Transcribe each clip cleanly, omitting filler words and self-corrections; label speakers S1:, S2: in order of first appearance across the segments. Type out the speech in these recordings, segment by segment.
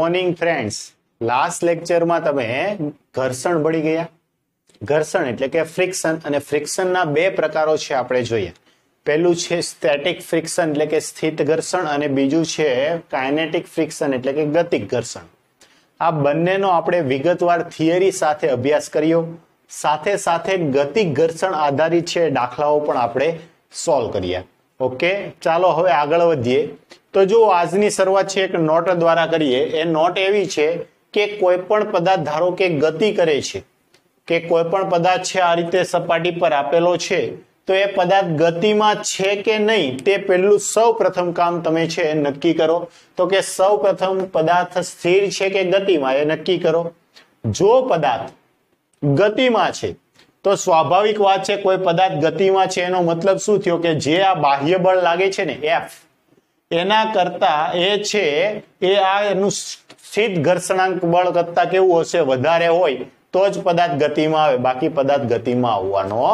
S1: Morning friends. Last લેક્ચરમાં તમે ઘર્ષણ ભળી ગયા. ઘર્ષણ એટલે કે ફ્રિક્શન, અને ફ્રિક્શનના બે પ્રકારો છે આપણે જોઈએ. પહેલું છે સ્ટેટિક ફ્રિક્શન એટલે કે સ્થિત ઘર્ષણ, અને બીજું છે કાઇનેટિક ફ્રિક્શન એટલે કે ગતિક ઘર્ષણ. આ બંનેનો આપણે વિગતવાર થિયરી સાથે અભ્યાસ કર્યો. સાથે સાથે ગતિક ઘર્ષણ આધારિત છે દાખલાઓ પણ આપણે સોલ્વ કર્યા. ઓકે, ચાલો હવે આગળ વધીએ. તો જો આજની શરૂઆત છે એક નોટ દ્વારા કરીએ. એ નોટ એવી છે કે કોઈ પણ પદાર્થ ધારો કે ગતિ કરે છે, કે કોઈ પણ પદાર્થ છે આ રીતે સપાટી પર આપેલો છે, તો એ પદાર્થ ગતિમાં છે કે નહીં તે પહેલું સૌ પ્રથમ કામ તમે છે નક્કી કરો. તો કે સૌ પ્રથમ પદાર્થ સ્થિર છે કે ગતિમાં એ નક્કી કરો. જો પદાર્થ ગતિમાં છે તો સ્વાભાવિક વાત છે કોઈ પદાર્થ ગતિમાં છે એનો મતલબ શું થયો કે જે આ બાહ્ય બળ લાગે છે ને એફ, એના કરતા એ છે એ આ એનું સ્થિત ઘર્ષણાંક બળ કરતા કેવું હશે, વધારે હોય તો જ પદાર્થ ગતિમાં આવે, બાકી પદાર્થ ગતિમાં આવવાનો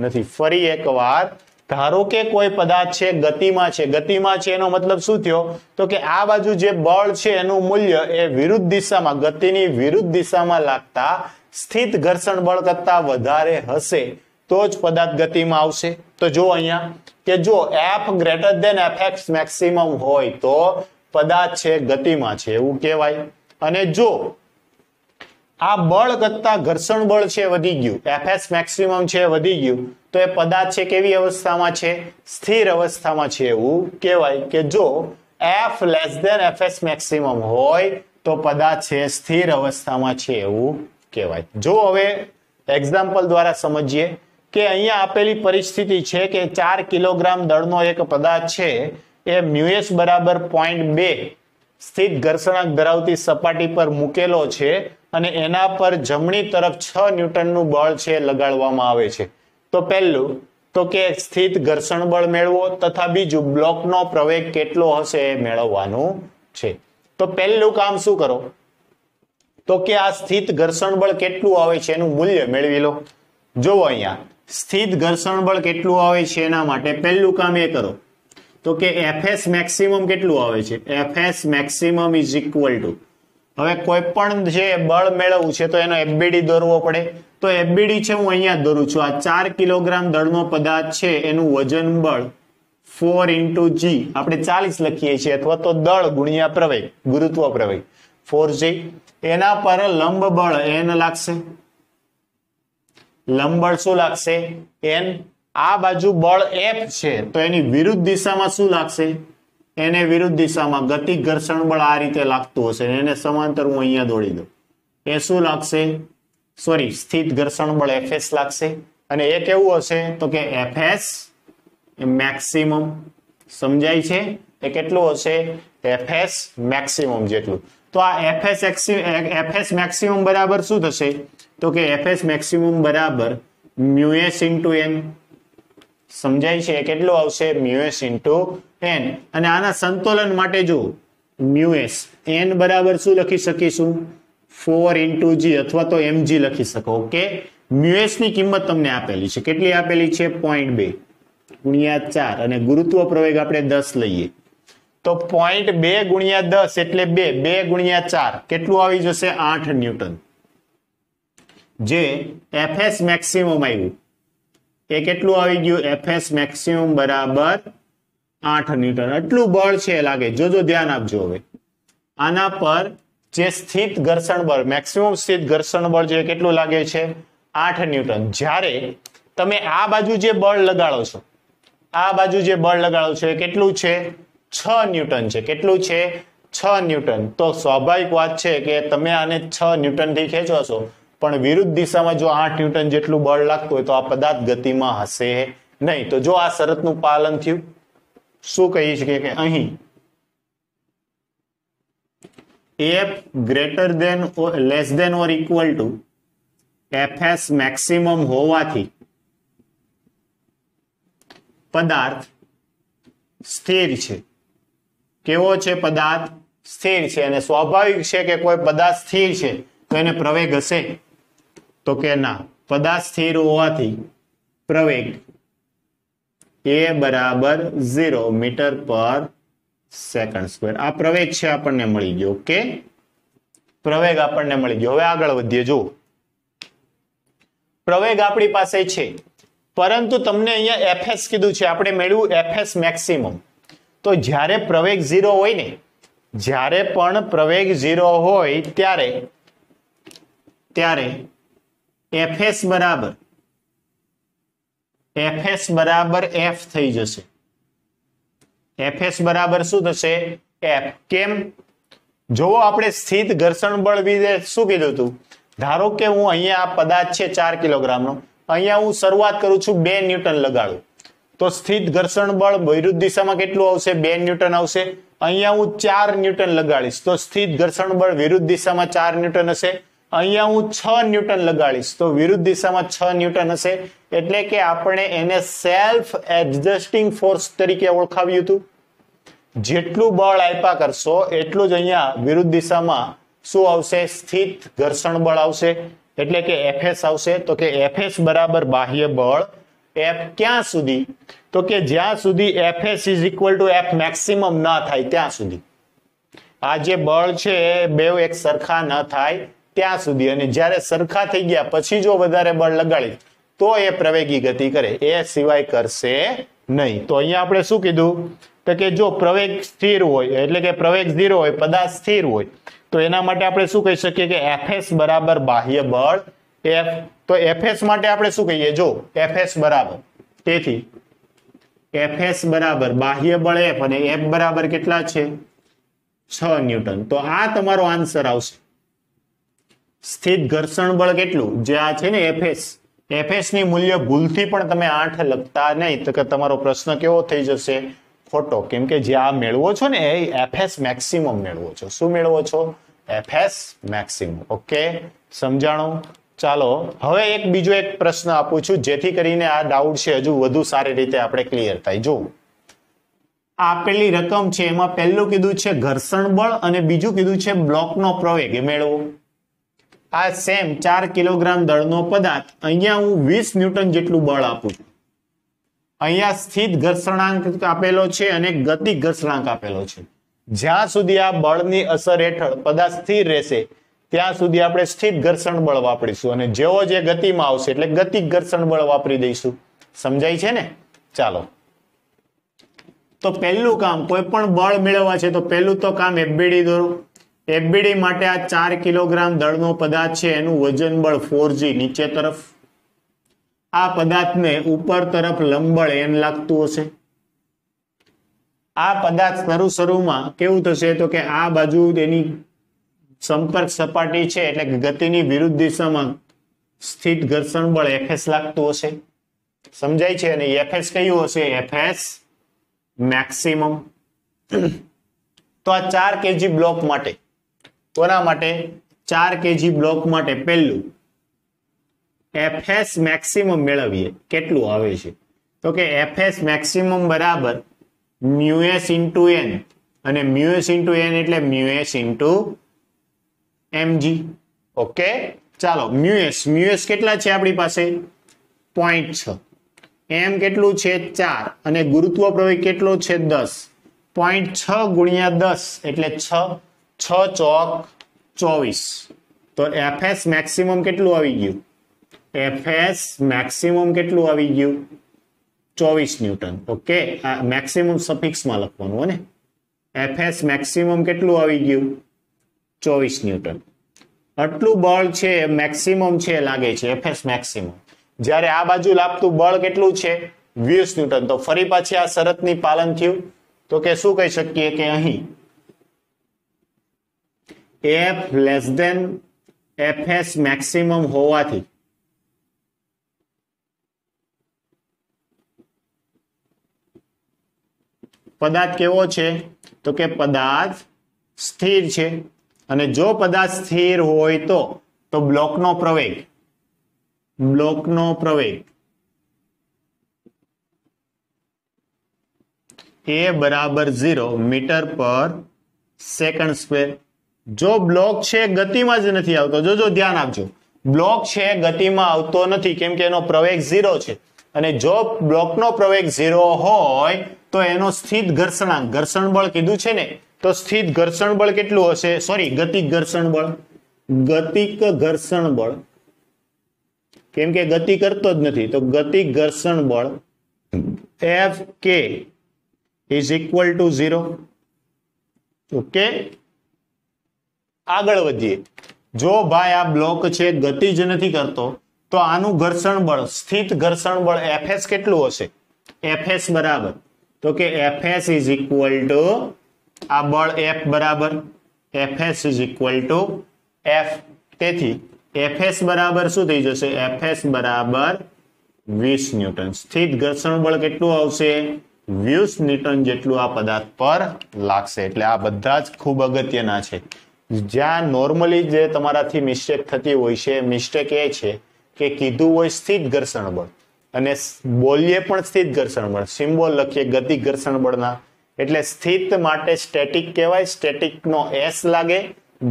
S1: નથી. ફરી એકવાર, ધારો કે કોઈ પદાર્થ છે ગતિમાં છે. ગતિમાં છે એનો મતલબ શું થયો તો કે આ બાજુ જે બળ છે એનું મૂલ્ય એ વિરુદ્ધ દિશામાં, ગતિની વિરુદ્ધ દિશામાં લાગતા સ્થિત ઘર્ષણ બળ કરતા વધારે હશે તો જ પદાર્થ ગતિમાં આવશે. તો જો અહીંયા કે જો F greater than Fx maximum હોય તો પદાર્થ છે ગતિમાં છે એવું કહેવાય. અને જો આ બળ કરતા ઘર્ષણ બળ છે વધી ગયું, Fs મેક્સિમમ છે વધી ગયું, તો એ પદાર્થ છે કેવી અવસ્થામાં છે, સ્થિર અવસ્થામાં છે એવું કહેવાય. કે જો F less than Fs maximum હોય તો પદાર્થ છે સ્થિર અવસ્થામાં છે એવું કહેવાય. જો હવે એક્ઝામ્પલ દ્વારા સમજીએ કે અહીંયા આપેલી પરિસ્થિતિ છે કે 4 કિલોગ્રામ દળનો એક પદાર્થ છે એ મ્યુએસ બરાબર 0.2 સ્થિત ઘર્ષણાંક ધરાવતી સપાટી પર મૂકેલો છે અને એના પર જમણી તરફ 6 ન્યૂટનનું બળ છે લગાડવામાં આવે છે. તો પહેલું તો કે સ્થિત ઘર્ષણ બળ મેળવો, તથા બીજું બ્લોકનો પ્રવેગ કેટલો હશે એ મેળવવાનું છે. તો પહેલું કામ શું કરો તો કે આ સ્થિત ઘર્ષણ બળ કેટલું આવે છે એનું મૂલ્ય મેળવી લો. જો અહીંયા સ્થિત ઘર્ષણ બળ કેટલું આવે છે એના માટે પહેલું કામ એ કરો તો કે Fs મેક્સિમમ કેટલું આવે છે. Fs maximum is equal two, હવે કોઈ પણ જે બળ મેળવવું છે તો એનો FBD દોરવો પડે. તો FBD છે હું અહીંયા દોરું છું. આ 4 કિલોગ્રામ દળનો પદાર્થ છે એનું વજન બળ 4 × G આપણે 40 લખીએ છીએ, અથવા તો દળ ગુણ્યા પ્રવેગ, ગુરુત્વ પ્રવેગ 4G. એના પર લંબ બળ N લાગશે. લંબ બળ શું લાગશે, N. આ બાજુ બળ F છે તો એની વિરુદ્ધ દિશામાં શું લાગશે, એને વિરુદ્ધ દિશામાં ગતિક ઘર્ષણ બળ આ રીતે લાગતું હશે, એને સમાંતર હું અહીંયા દોડી દઉં. એ શું લાગશે, સોરી, સ્થિત ઘર્ષણ બળ Fs લાગશે. અને એ કેવું હશે તો કે Fs મેક્સિમમ. સમજાય છે? એ કેટલું હશે, Fs મેક્સિમમ જેટલું. તો આ Fs મેક્સિમમ બરાબર શું થશે તો કે Fs મેક્સિમમ બરાબર મ્યુએસ ઇન્ટુ n. સમજાય છે? કેટલું આવશે, મ્યુએસ ઇન્ટુ n. અને આના સંતુલન માટે જો મ્યુએસ n બરાબર શું લખી શકીશું, 4 × G અથવા તો mg લખી શકો. ઓકે, મ્યુએસ ની કિંમત તમને આપેલી છે. કેટલી આપેલી છે, 0.2 × 4, અને ગુરુત્વ પ્રવેગ આપણે 10 લઈએ તો 0.2 × 10 એટલે 2 × 4 કેટલું આવી જશે, 8 ન્યૂટન. જે Fs મેક્સિમમ આવ્યું એ કેટલું આવી ગયું, Fs મેક્સિમમ બરાબર 8 ન્યૂટન. આટલું બળ છે લાગે. જોજો, ધ્યાન આપજો. હવે આના પર જે સ્થિત ઘર્ષણ બળ, મેક્સિમમ સ્થિત ઘર્ષણ બળ છે કેટલું લાગે છે, 8 ન્યૂટન. જ્યારે તમે આ બાજુ જે બળ લગાડો છો, આ બાજુ જે બળ લગાડો છો એ કેટલું છે, 6 ન્યૂટન છે. કેટલું છે, 6 ન્યૂટન. તો સ્વાભાવિક વાત છે કે તમે આને 6 ન્યૂટન થી ખેંચો છો, પણ વિરુદ્ધ દિશામાં જો 8 ન્યૂટન જેટલું બળ લાગતું હોય તો આ પદાર્થ ગતિમાં હશે નહીં. તો જો આ શરતનું પાલન થયું, શું કહી શકીએ કે અહીં F greater than less than or equal to Fs maximum હોવાથી પદાર્થ સ્થિર છે. કેવો છે, પદાર્થ સ્થિર છે. અને સ્વાભાવિક છે કે કોઈ પદાર્થ સ્થિર છે તો એને પ્રવેગ હશે તો કે ના, પદાર્થ સ્થિર હોવાથી પ્રવેગ એ બરાબર 0 મીટર પર સેકન્ડ સ્ક્વેર. આ પ્રવેગ છે આપણને મળી ગયો. ઓકે, પ્રવેગ આપણને મળી ગયો. હવે આગળ વધીએ. જો પ્રવેગ આપણી પાસે છે, પરંતુ તમને અહીંયા એફએસ કીધું છે, આપણે મેળવ્યું એફએસ મેક્સિમમ. તો જ્યારે પ્રવેગ 0 હોય ને, જ્યારે પણ પ્રવેગ 0 હોય ત્યારે એફએસ બરાબર એફ થઈ જશે. એફએસ બરાબર શું થશે? એફ. કેમ? જોવો, આપણે સ્થિત ઘર્ષણ બળ વિશે શું કીધું હતું? ધારો કે હું અહીંયા આ પદાર્થ છે 4 કિલોગ્રામનો, અહીંયા હું શરૂઆત કરું છું 2 ન્યૂટન લગાડું, તો સ્થિત ઘર્ષણ બળ વિરુદ્ધ દિશામાં કેટલું આવશે? 2 ન્યૂટન આવશે. અહીંયા હું 4 ન્યૂટન લગાડીશ તો સ્થિત ઘર્ષણ બળ વિરુદ્ધ દિશામાં 4 ન્યૂટન હશે. અહીંયા હું 6 ન્યૂટન લગાડીશ તો વિરુદ્ધ દિશામાં 6 ન્યૂટન હશે. એટલે કે આપણે એને સેલ્ફ એડજસ્ટિંગ ફોર્સ તરીકે ઓળખાવ્યું હતું. જેટલું બળ આપ્યા કરશો એટલું જ અહીંયા વિરુદ્ધ દિશામાં શું આવશે? સ્થિત ઘર્ષણ બળ આવશે. એટલે કે એફએસ આવશે. તો કે એફએસ બરાબર બાહ્ય બળ એફ ક્યાં સુધી? તો કે જ્યાં સુધી FS is equal to F maximum ના થાય ત્યાં સુધી. આ જે બળ છે બે એક સરખા ન થાય ત્યાં સુધી. અને જ્યારે સરખા થઈ ગયા પછી જો વધારે બળ લગાડી તો એ પ્રવેગી ગતિ કરે, એ સિવાય કરશે નહીં. તો અહીંયા આપણે શું કીધું? તો કે જો પ્રવેગ સ્થિર હોય, એટલે કે પ્રવેગ 0 હોય, પદાર્થ સ્થિર હોય, તો એના માટે આપણે શું કહી શકીએ કે એફએસ બરાબર બાહ્ય બળ એફ. તો એફએસ માટે આપણે શું કહીએ? જો એફએસ બરાબર, તેથી એફએસ બરાબર બાહ્ય બળ એફ અને એફ બરાબર કેટલા છે? 6 ન્યૂટન. તો આ તમારો આન્સર આવશે. સ્થિત ઘર્ષણ બળ કેટલું? જે આ છે ને એફએસ, એફએસ ની મૂલ્ય ભૂલથી પણ તમે 8 લખતા નહીં, તો કે તમારો પ્રશ્ન કેવો થઈ જશે? ખોટો. કેમ કે જે આ મેળવો છો ને એ એફએસ મેક્સિમમ મેળવો છો. શું મેળવો છો? FS maximum. ઓકે, સમજાણું? ચાલો હવે બીજો એક પ્રશ્ન આપું છું જેથી કરીને આ ડાઉટ છે હજુ વધુ સારી રીતે આપણે ક્લિયર થાય. જો આપેલી રકમ છે એમાં પહેલું કીધું છે ઘર્ષણ બળ અને બીજું કીધું છે બ્લોકનો પ્રવેગ મેળવો. આ સેમ 4 કિલોગ્રામ દળનો પદાર્થ, અહીંયા હું 20 ન્યૂટન જેટલું બળ આપું છું. અહીંયા સ્થિત ઘર્ષણાંક આપેલો છે અને ગતિ ઘર્ષણાંક આપેલો છે. જ્યાં સુધી આ બળની અસર હેઠળ પદાર્થ સ્થિર રહેશે ત્યાં સુધી આપણે સ્થિત ઘર્ષણ બળ વાપરીશું, અને જેવો જે ગતિમાં આવશે એટલે ગતિક ઘર્ષણ બળ વાપરી દઈશું. સમજાય છે ને? ચાલો, તો પહેલું કામ, કોઈ પણ બળ મેળવવા છે તો પહેલું તો કામ એફબીડી દોરો. એફબીડી માટે આ 4 કિલોગ્રામ દળનો પદાર્થ છે એનું વજન બળ 4g નીચે તરફ, આ પદાર્થને ઉપર તરફ લંબબળ n લાગતું હશે. આ પદાર્થ શરૂમાં કેવું થશે? તો કે આ બાજુ એની સંપર્ક સપાટી છે એટલે ગતિની વિરુદ્ધ દિશામાં સ્થિત ઘર્ષણ બળ એફએસ લાગતું હશે. સમજાય છે? અને એફએસ કયું હશે? FS maximum. તો આ 4 kg બ્લોક માટે, કોના માટે? 4 kg બ્લોક માટે પહેલું એફએસ મેક્સિમમ મેળવીએ. કેટલું આવે છે? તો કે એફએસ મેક્સિમમ બરાબર મ્યુએસ ઇન્ટુ એન, અને મ્યુએસ ઇન્ટુ એન એટલે મ્યુએસ ઇન્ટુ mg. ઓકે, ચાલો મ્યુએસ કેટલા છે આપણી પાસે? 0.6. એમ કેટલું છે? 4. અને ગુરુત્વ પ્રવેગ કેટલો છે? 10. 0.6 ગુણ્યા 10 એટલે 6. 6 ચોક 24. તો એફએસ મેક્સિમમ કેટલું આવી ગયું? એફએસ મેક્સિમમ કેટલું આવી ગયું? 24 ન્યૂટન. ઓકે, આ મેક્સિમમ સફિક્સમાં લખવાનું હો ને. એફએસ મેક્સિમમ કેટલું આવી ગયું? 24 ન્યૂટન. આટલું બળ છે મેક્સિમમ છે લાગે છે એફએસ મેક્સિમમ. જ્યારે આ બાજુ લાગતું બળ કેટલું છે? 20 ન્યૂટન. તો ફરી પાછી આ શરતની પાલન થયું. તો કે શું કહી શકીએ કે અહીં F less than FS maximum હોવાથી પદાર્થ કેવો છે? તો કે પદાર્થ સ્થિર છે. અને જો પદાર્થ સ્થિર હોય તો બ્લોકનો પ્રવેગ એ બરાબર 0 મીટર પર સેકન્ડ સ્ક્વેર. જો બ્લોક છે ગતિમાં જ નથી આવતો, જો ધ્યાન આપજો, બ્લોક છે ગતિમાં આવતો નથી કેમ કે એનો પ્રવેગ 0 છે. અને જો બ્લોકનો પ્રવેગ 0 હોય તો એનો સ્થિત ઘર્ષણાંક, ઘર્ષણ બળ કીધું છે ને, તો સ્થિત ઘર્ષણ બળ કેટલું હશે? સોરી, ગતિક ઘર્ષણ બળ. ગતિક ઘર્ષણ બળ, કેમ કે ગતિ કરતો જ નથી, તો ગતિક ઘર્ષણ બળ એફ કે ઇઝ ઇક્વલ ટુ 0. ઓકે, આગળ વધીએ. જો ભાઈ આ બ્લોક છે ગતિ જ નથી કરતો, તો આનું ઘર્ષણ બળ, સ્થિત ઘર્ષણ બળ એફએસ કેટલું હશે? એફએસ બરાબર, તો કે એફએસ ઇઝ ઇક્વલ ટુ આ બળ એફ બરાબર FS is equal to F. તેથી એફએસ બરાબર શું થઈ જશે? એફએસ બરાબર 20 ન્યૂટન. સ્થિત ઘર્ષણ બળ કેટલું આવશે? 20 ન્યૂટન જેટલું આ પદાર્થ પર લાગશે. એટલે આ બધા જ ખૂબ અગત્યના છે. જ્યાં નોર્મલી જે તમારાથી મિસ્ટેક થતી હોય છે, મિસ્ટેક એ છે કે કીધું હોય સ્થિત ઘર્ષણ બળ અને બોલીએ પણ સ્થિત ઘર્ષણ બળ, સિમ્બોલ લખીએ ગતિક ઘર્ષણ બળના, એટલે સ્થિત માટે સ્ટેટિક કહેવાય, સ્ટેટિક નો એસ લાગે,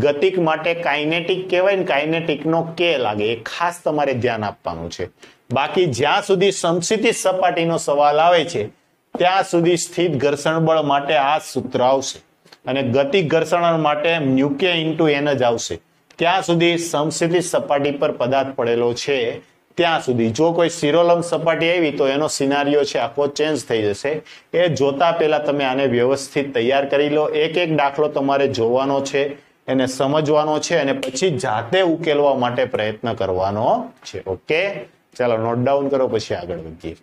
S1: ગતિક માટે કાઇનેટિક કહેવાય ને કાઇનેટિક નો કે લાગે. એ ખાસ તમારે ધ્યાન આપવાનું છે. બાકી જ્યાં સુધી સમસ્થિતિ સપાટીનો સવાલ આવે છે ત્યાં સુધી સ્થિત ઘર્ષણ બળ માટે આ સૂત્ર આવશે અને ગતિક ઘર્ષણ માટે મ્યુકે ઇન્ટુ એન જ આવશે. ત્યાં સુધી સમસ્થિતિ સપાટી પર પદાર્થ પડેલો છે ત્યાં સુધી. જો કોઈ શિરોલંબ સપાટી આવી તો એનો સિનારીઓ છે આખો ચેન્જ થઈ જશે. એ જોતા પહેલા તમે આને વ્યવસ્થિત તૈયાર કરી લો. એક એક દાખલો તમારે જોવાનો છે, એને સમજવાનો છે અને પછી જાતે ઉકેલવા માટે પ્રયત્ન કરવાનો છે. ઓકે, ચાલો નોટ ડાઉન કરો, પછી આગળ વધીએ.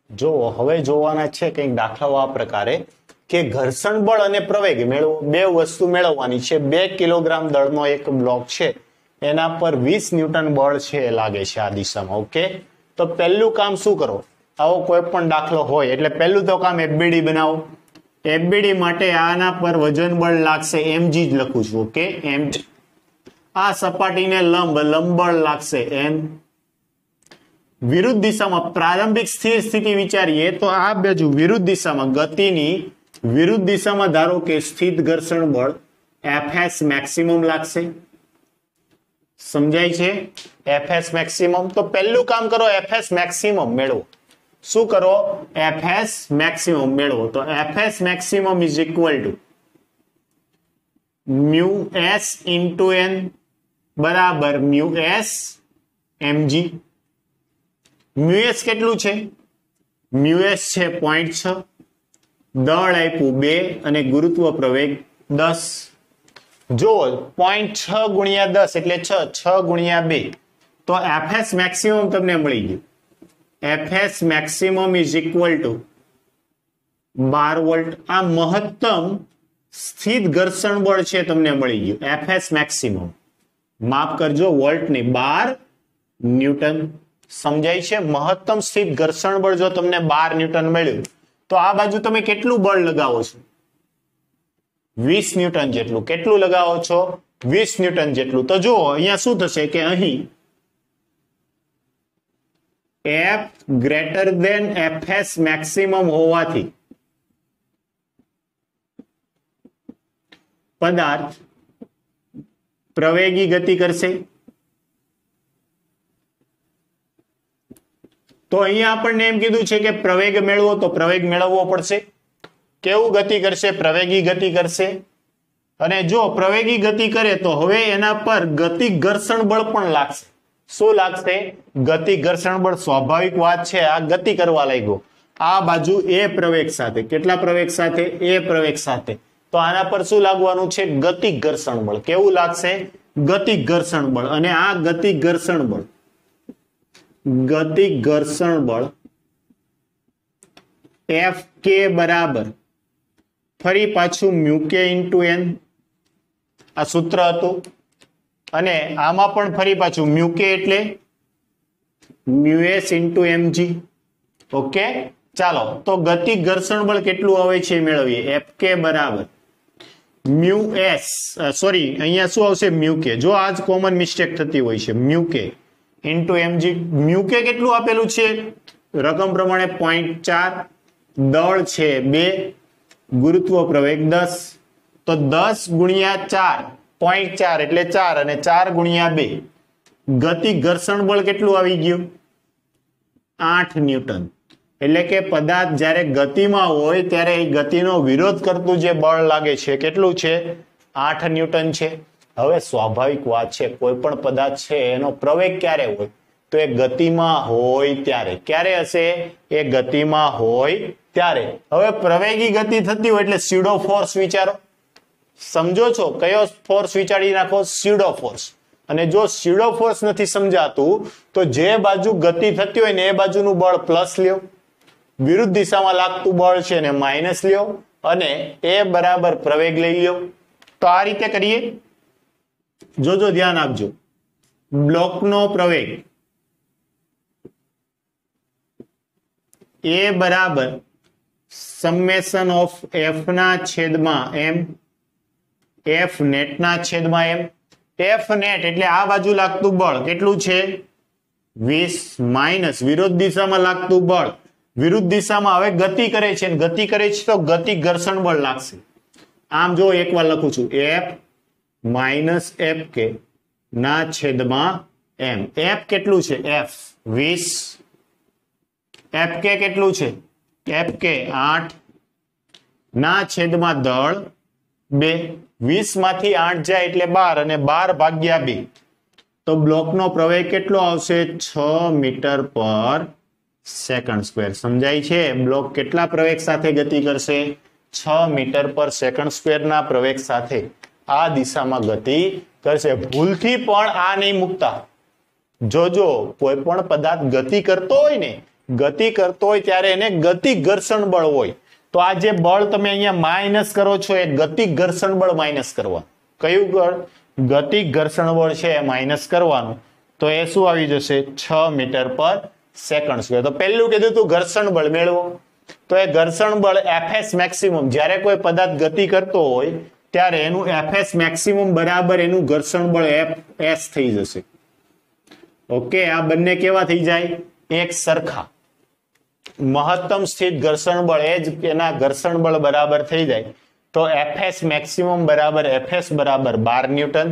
S1: જો હવે જોવાના છે કંઈક દાખલાઓ આ પ્રકારે કે ઘર્ષણ બળ અને પ્રવેગ મેળવો, બે વસ્તુ મેળવવાની છે. 2 કિલોગ્રામ દળનો એક બ્લોક છે, એના પર 20 ન્યૂટન બળ છે લાગે છે આ દિશામાં. ઓકે, તો પહેલું કામ શું કરો? આવો કોઈ પણ દાખલો હોય એટલે પહેલું તો કામ એફબીડી બનાવો. એફબીડી માટે આના પર વજન બળ લાગશે, એમજી જ લખું છું. ઓકે, એમ. આ સપાટીને લંબ બળ લાગશે એન. વિરુદ્ધ દિશામાં પ્રારંભિક સ્થિર સ્થિતિ વિચારીએ તો આ બાજુ વિરુદ્ધ દિશામાં, ગતિની વિરુદ્ધ દિશામાં ધારો કે સ્થિત ઘર્ષણ બળ એફએસ મેક્સિમમ લાગશે. સમજાય છે? FS maximum. તો પહેલું કામ કરો, એફએસ મેક્સિમમ મેળવો. શું કરો? એફએસ મેક્સિમમ મેળવો. તો FS maximum is equal to mu S into N બરાબર મ્યુ એસ એમજી. મ્યુએસ કેટલું છે? મ્યુએસ છે 0.6, દળ આપ્યું 2 અને ગુરુત્વ પ્રવેગ 10. જો 0.6 ગુણ્યા 10 એટલે 6 ગુણ્યા 2, તો એફએસ મેક્સિમમ તમને મળી ગયું. FS maximum is equal two 12 volt. આ મહત્તમ સ્થિત ઘર્ષણ બળ છે તમને મળી ગયું. એફએસ મેક્સિમમ, માફ કરજો વોલ્ટ ની, 12 ન્યૂટન. સમજાય છે? મહત્તમ સ્થિત ઘર્ષણ બળ જો તમને 12 ન્યૂટન મળ્યું તો આ બાજુ તમે કેટલું બળ લગાવો છો? 20 ન્યૂટન જેટલું. કેટલું લગાવો છો? 20 ન્યૂટન જેટલું. તો જુઓ અહીંયા શું થશે કે અહીં F greater than FS maximum હોવાથી પદાર્થ પ્રવેગી ગતિ કરશે. તો અહીંયા આપણને એમ કીધું છે કે પ્રવેગ મેળવો, તો પ્રવેગ મેળવવો પડશે. કેવું ગતિ કરશે? પ્રવેગી ગતિ કરશે. અને જો પ્રવેગી ગતિ કરે તો હવે એના પર ગતિક ઘર્ષણ બળ પણ લાગશે. શું લાગશે? ગતિક ઘર્ષણ બળ. સ્વાભાવિક વાત છે, આ ગતિ કરવા લાગ્યો આ બાજુ એ પ્રવેગ સાથે. કેટલા પ્રવેગ સાથે? એ પ્રવેગ સાથે. તો આના પર શું લાગવાનું છે? ગતિક ઘર્ષણ બળ. કેવું લાગશે? ગતિક ઘર્ષણ બળ. અને આ ગતિક ઘર્ષણ બળ, ગતિક ઘર્ષણ બળ એફ કે બરાબર ફરી પાછું મ્યુકે ઇન્ટુ એન, આ સૂત્ર હતું. અને આમાં પણ ફરી પાછું મ્યુકે એટલે મ્યુએસ ઇન્ટુ એમજી. ઓકે, ચાલો તો ગતિક ઘર્ષણ બળ કેટલું આવે છે મેળવીએ. એફ કે બરાબર મ્યુ એસ, સોરી અહીંયા શું આવશે? મ્યુકે. જો આજ કોમન મિસ્ટેક થતી હોય છે, મ્યુકે ઇન્ટુ એમજી. મ્યુકે કેટલું આપેલું છે? રકમ પ્રમાણે 0.4, દળ છે 2, ગુરુત્વ પ્રવેગ 10. તો 10 ગુણ્યા 4, 0.4 એટલે 4 અને 4 ગુણ્યા 2, ગતિક ઘર્ષણ બળ કેટલું આવી ગયું? 8 ન્યૂટન. એટલે કે પદાર્થ જ્યારે ગતિમાં હોય ત્યારે એ ગતિનો વિરોધ કરતું જે બળ લાગે છે કેટલું છે 8 ન્યૂટન છે. હવે સ્વાભાવિક વાત છે કોઈ પણ પદાર્થ છે એનો પ્રવેગ ક્યારે હોય તો એ ગતિમાં હોય ત્યારે. ક્યારે હશે? એ ગતિમાં હોય ત્યારે. હવે પ્રવેગી ગતિ થતી હોય એટલે સ્યુડો ફોર્સ વિચારો. સમજો છો કયો ફોર્સ વિચારી નાખો? Pseudo force. અને જો સ્યુડો ફોર્સ નથી સમજાતું તો જે બાજુ ગતિ થતી હોય ને એ બાજુનું બળ પ્લસ લ્યો, વિરુદ્ધ દિશામાં લાગતું બળ છે ને માઇનસ લ્યો અને એ બરાબર પ્રવેગ લઈ લ્યો. તો આ રીતે કરીએ. જોજો ધ્યાન આપજો. બ્લોકનો પ્રવેગ એ બરાબર સમેશન ઓફ એફ ના છેદમાં એમ, એફ નેટ ના છેદમાં એમ. એફ નેટ એટલે આ બાજુ લાગતું બળ કેટલું છે 20 માઇનસ વિરોધ દિશામાં લાગતું બળ. વિરુદ્ધ દિશામાં હવે ગતિ કરે છે, ગતિ કરે છે તો ગતિ ઘર્ષણ બળ લાગશે. આમ જો એકવાર લખું છું એફ માઇનસ એફ કે ના છેદમાં એમ. એફ કેટલું છે? એફ 20. એફ કે કેટલું છે? એફ કે 8 ના છેદમાં દળ 2. 20 માંથી 8 જાય એટલે 12 અને 12 ભાગ્યા 2 તો બ્લોકનો પ્રવેગ કેટલો આવશે? 6 મીટર પર સેકન્ડ સ્ક્વેર. સમજાય છે? બ્લોક કેટલા પ્રવેગ સાથે ગતિ કરશે? 6 મીટર પર સેકન્ડ સ્ક્વેર ના પ્રવેગ સાથે આ દિશામાં ગતિ કરશે. ભૂલથી પણ આ નહીં મૂકતા. જોજો કોઈ પણ પદાર્થ ગતિ કરતો હોય ને, ગતિ કરતો હોય ત્યારે એને ગતિ ઘર્ષણ બળ હોય. તો આ જે બળ તમે અહીંયા માઇનસ કરો છો એ ગતિ ઘર્ષણ બળ માઇનસ કરવાનું. કયું બળ? ગતિ ઘર્ષણ બળ છે એ માઇનસ કરવાનું. તો એ શું આવી જશે? 6 મીટર પર સેકન્ડ સ્ક્વેર. તો પહેલું કીધું તું ઘર્ષણ બળ મેળવો. તો એ ઘર્ષણ બળ એફએસ મેક્સિમમ, જ્યારે કોઈ પદાર્થ ગતિ કરતો હોય ત્યારે એનું એફએસ મેક્સિમમ બરાબર એનું ઘર્ષણ બળ એફ થઈ જશે. ઓકે, આ બંને કેવા થઈ જાય? એક સરખા. મહત્તમ સ્થિત ઘર્ષણ બળ એ જ એના ઘર્ષણ બળ બરાબર થઈ જાય. તો એફએસ મેક્સિમમ બરાબર એફએસ બરાબર 12 ન્યૂટન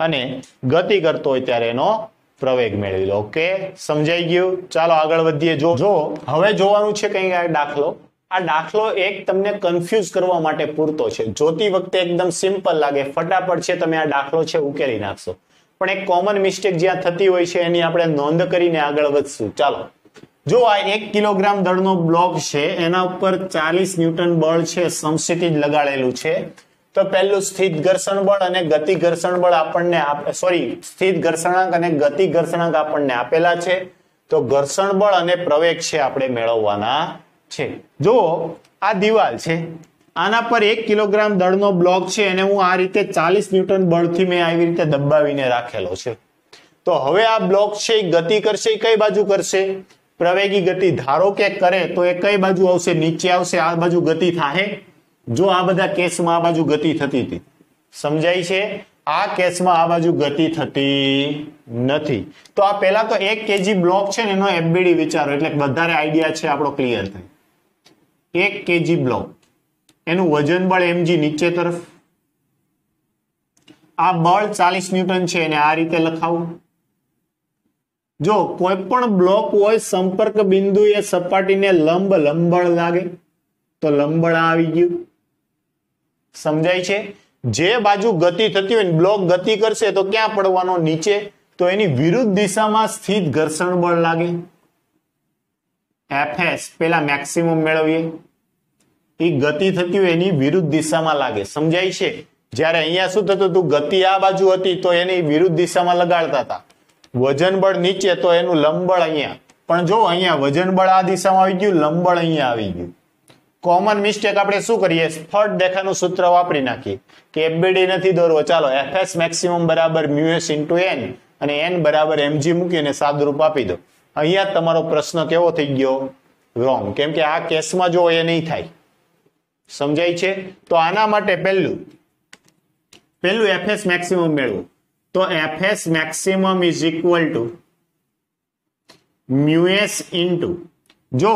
S1: અને ગતિ કરતો હોય ત્યારે એનો પ્રવેગ મેળવી લો. ઓકે, સમજાઈ ગયું? ચાલો આગળ વધીએ. જો હવે જોવાનું છે કઈ આ દાખલો. આ દાખલો એક તમને કન્ફ્યુઝ કરવા માટે પૂરતો છે. જોતી વખતે એકદમ સિમ્પલ લાગે, ફટાફટ છે તમે આ દાખલો છે ઉકેલી નાખશો. પણ એક કોમન મિસ્ટેક જ્યાં થતી હોય છે એની આપણે નોંધ કરીને આગળ વધશું. ચાલો જો આ 1 કિલોગ્રામ દળનો બ્લોક છે એના ઉપર 40 ન્યૂટન બળ છે સમસ્થિતિ લગાડેલું છે. તો પહેલું સ્થિત ઘર્ષણ બળ અને ગતિ ઘર્ષણ બળ આપણને સ્થિત ઘર્ષણાંક અને ગતિ ઘર્ષણાંક આપણને આપેલા છે. તો ઘર્ષણ બળ અને પ્રવેગ છે આપણે મેળવવાના છે. જો આ દિવાલ છે, આના પર 1 કિલોગ્રામ દળનો બ્લોક છે અને હું આ રીતે 40 ન્યૂટન બળથી મેં આવી રીતે દબાવીને રાખેલો છે. તો હવે આ બ્લોક છે એ ગતિ કરશે, એ કઈ બાજુ કરશે? પ્રવેગી ગતિ. ધારો કે કરે તો એ કઈ બાજુ આવશે? નીચે આવશે. આ બાજુ ગતિ થાય. જો આ બધા કેસમાં આ બાજુ ગતિ થતી હતી. સમજાય છે? આ કેસમાં આ બાજુ ગતિ થતી નથી. તો આ પહેલા તો 1 kg બ્લોક છે ને એનો એફબીડી વિચારો એટલે વધારે આઈડિયા છે આપણો ક્લિયર થાય. 1 kg બ્લોક, એનું વજન બળ mg નીચે તરફ, આ બળ 40 ન્યૂટન છે એને આ રીતે લખાવું. જો કોઈ પણ બ્લોક હોય સંપર્ક બિંદુ એ સપાટીને લંબ લંબળ લાગે તો લંબળ આવી ગયું. સમજાય છે? જે બાજુ ગતિ થતી હોય બ્લોક ગતિ કરશે તો ક્યાં પડવાનો? નીચે. તો એની વિરુદ્ધ દિશામાં સ્થિત ઘર્ષણ બળ લાગે એફએસ. પેલા મેક્સિમમ મેળવીએ. એ ગતિ થતી હોય એની વિરુદ્ધ દિશામાં લાગે. સમજાય છે? જ્યારે અહીંયા શું થતું હતું? ગતિ આ બાજુ હતી તો એની વિરુદ્ધ દિશામાં લગાડતા હતા. વજન બળ નીચે તો એનું લંબબળ અહીંયા. પણ જો અહીંયા વજન બળ આ દિશામાં આવી ગયું, લંબબળ અહીંયા આવી ગયું. કોમન મિસ્ટેક આપણે શું કરીએ? સ્ફટ દેખાનું સૂત્ર વાપરી નાખીએ કે એફબીડી નથી દોરવો. ચાલો એફએસ મેક્સિમમ બરાબર મ્યુએસ ઇન્ટુ એન અને એન બરાબર mg મૂકીને સાદુરૂપ આપી દો. અહીંયા તમારો પ્રશ્ન કેવો થઈ ગયો? રોંગ. કેમ કે આ કેસમાં જો એ નહીં થાય. સમજાય છે? તો આના માટે પહેલું એફએસ મેક્સિમમ મેળવો. તો FS maximum is equal two mu s into, જો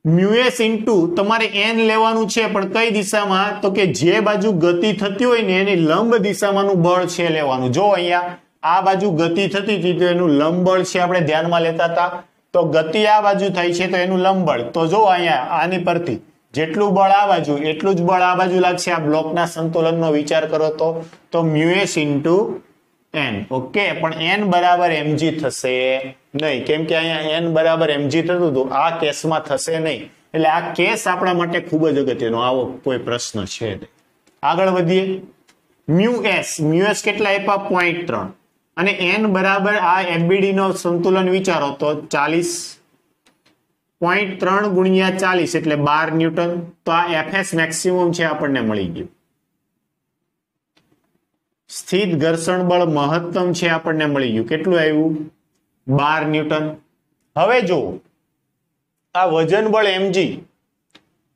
S1: મ્યુએસ ઇન્ટુ તમારે n લેવાનું છે પણ કઈ દિશામાં? તો કે જે બાજુ ગતિ થતી હોય ને એની લંબ દિશામાંનું બળ છે લેવાનું. જો અહીંયા આ બાજુ ગતિ થતી હતી તો એનું લંબ બળ છે આપણે ધ્યાનમાં લેતા હતા. તો ગતિ આ બાજુ થાય છે તો એનું લંબ બળ, તો જો અહીંયા આની પરથી જેટલું બળ આ બાજુ એટલું જ બળ આ બાજુ લાગશે. આ બ્લોકના સંતુલનનો વિચાર કરો તો મ્યુએસ ઇન્ટુ એન. ઓકે, પણ એન બરાબર એમજી થશે નહીં, કેમ કે અહીંયા એન બરાબર એમજી થતું હતું, આ કેસમાં થશે નહીં. એટલે આ કેસ આપણા માટે ખૂબ જ અગત્યનો, આવો કોઈ પ્રશ્ન છે. આગળ વધીએ. મ્યુએસ કેટલા આપ્યા? 0.3. અને એન બરાબર આ એફબીડી નો સંતુલન વિચારો તો 40.3 ગુણ્યા 40 એટલે 12 ન્યૂટન. તો આ એફએસ મેક્સિમમ છે આપણને મળી ગયું. સ્થિત ઘર્ષણ બળ મહત્તમ છે આપણને મળી ગયું. કેટલું આવ્યું? 12 ન્યૂટન. હવે જો આ વજન બળ mg,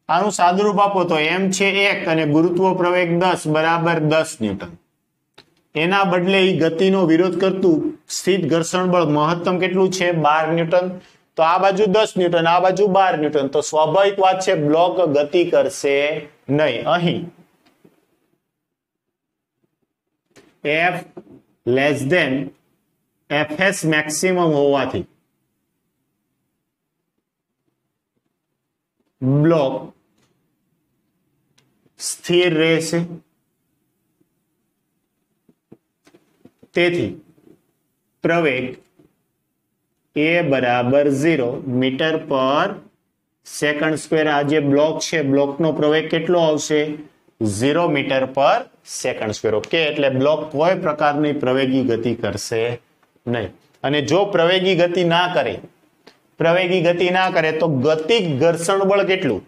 S1: આનું સાદુરૂપ આપો તો m છે 1 અને ગુરુત્વ પ્રવેગ 10 બરાબર 10 ન્યૂટન. એના બદલે ગતિનો વિરોધ કરતું સ્થિત ઘર્ષણ બળ મહત્તમ કેટલું છે? 12 ન્યૂટન. તો આ બાજુ 10 ન્યૂટન, આ બાજુ 12 ન્યૂટન. તો સ્વાભાવિક વાત છે બ્લોક ગતિ કરશે નહીં. અહીં F less than Fs maximum હોવાથી બ્લોક સ્થિર રહેશે. તેથી પ્રવેગ એ બરાબર 0 મીટર પર સેકન્ડ સ્ક્વેર. આ જે બ્લોક છે બ્લોકનો પ્રવેગ કેટલો આવશે? 0 મીટર પર સેકન્ડ સ્ક્વેર. ઓકે, એટલે બ્લોક કોઈ પ્રકારની પ્રવેગી ગતિ કરશે નહીં. અને જો પ્રવેગી ગતિ ના કરે તો ગતિક ઘર્ષણ બળ કેટલું?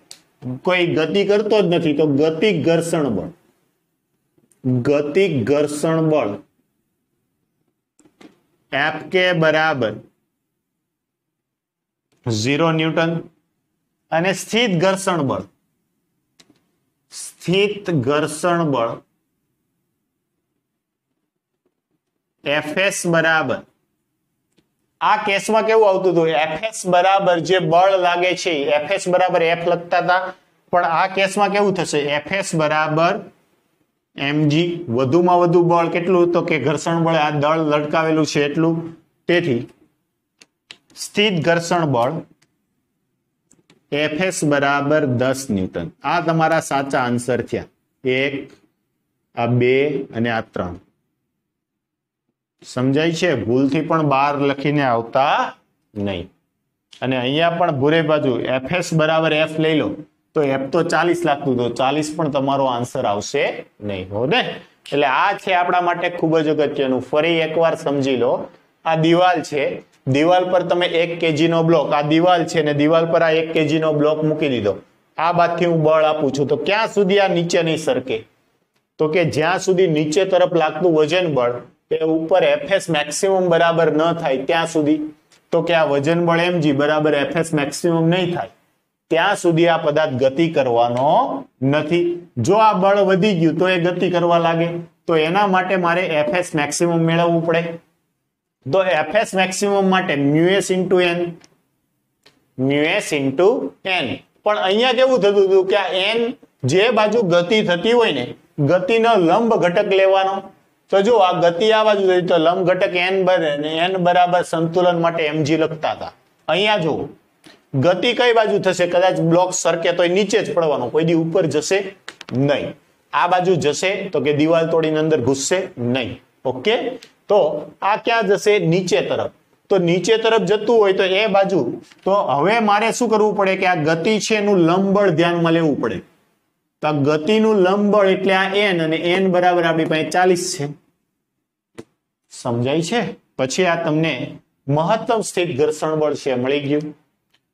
S1: કોઈ ગતિ કરતો જ નથી તો ગતિક ઘર્ષણ બળ Fk બરાબર 0 ન્યૂટન. અને સ્થિત ઘર્ષણ બળ Fs બરાબર, આ કેસમાં કેવું આવતું હતું? Fs બરાબર જે બળ લાગે છે Fs બરાબર F લખતા હતા, પણ આ કેસમાં કેવું થશે? Fs બરાબર mg. વધુમાં વધુ બળ કેટલું? તો કે ઘર્ષણ બળ, આ દળ લટકાવેલું છે એટલું. તેથી સ્થિત ઘર્ષણ બળ Fs બરાબર 10 ન્યૂટન. આ તમારા સાચા આન્સર થયા. 1, આ 2 અને આ 3. સમજાય છે? ભૂલથી પણ 12 લખીને આવતા નહીં. અને અહીંયા પણ ભૂરે બાજુ Fs બરાબર F લઈ લો તો F તો 40 લાગતું, તો 40 પણ તમારો આન્સર આવશે નહીં. હો ને? એટલે આ છે આપણા માટે ખૂબ જ અગત્યનું. ફરી એકવાર સમજી લો. આ દિવાલ છે, દિવાલ પર તમે 1 kg નો બ્લોક, આ દિવાલ છે ને દિવાલ પર આ 1 kg નો બ્લોક મૂકી દીધો. આ બાજુથી હું બળ આપું છું તો ક્યાં સુધી આ નીચે નહીં સરકે? તો કે જ્યાં સુધી નીચે તરફ લાગતું વજન બળ એ ઉપર Fs મેક્સિમમ બરાબર ન થાય ત્યાં સુધી. તો કે આ વજન બળ mg બરાબર Fs મેક્સિમમ નહીં થાય ત્યાં સુધી આ પદાર્થ ગતિ કરવાનો નથી. જો આ બળ વધી ગયું તો એ ગતિ કરવા લાગે, તો એના માટે મારે Fs મેક્સિમમ મેળવવું પડે. તો Fs મેક્સિમમ માટે મ્યુએસ ઇન્ટુ n. પણ અહીંયા કેવું થતું હતું કે આ n જે બાજુ ગતિ થતી હોય ને, ગતિનો લંબ ઘટક લેવાનો. તો જો આ ગતિ આ બાજુ થઈ તો લંબ ઘટક n બરાબર સંતુલન માટે mg લખતા હતા. અહીંયા જો ગતિ કઈ બાજુ થશે? કદાચ બ્લોક સરકે તો નીચે જ પડવાનો, કોઈ દી ઉપર જશે નહીં. આ બાજુ જશે તો કે દિવાલ તોડીને અંદર ઘૂસશે નહીં. ઓકે, તો આ ક્યાં જશે? નીચે તરફ. તો નીચે તરફ જતું હોય તો એ બાજુ. તો હવે મારે શું કરવું પડે કે આ ગતિ છે એનું લંબ બળ ધ્યાનમાં લેવું પડે. તો આ ગતિનું લંબ બળ એટલે આ n, અને n બરાબર આપણી પાસે 40 છે. સમજાય છે? પછી આ તમને મહત્તમ સ્થિત ઘર્ષણ બળ છે મળી ગયું.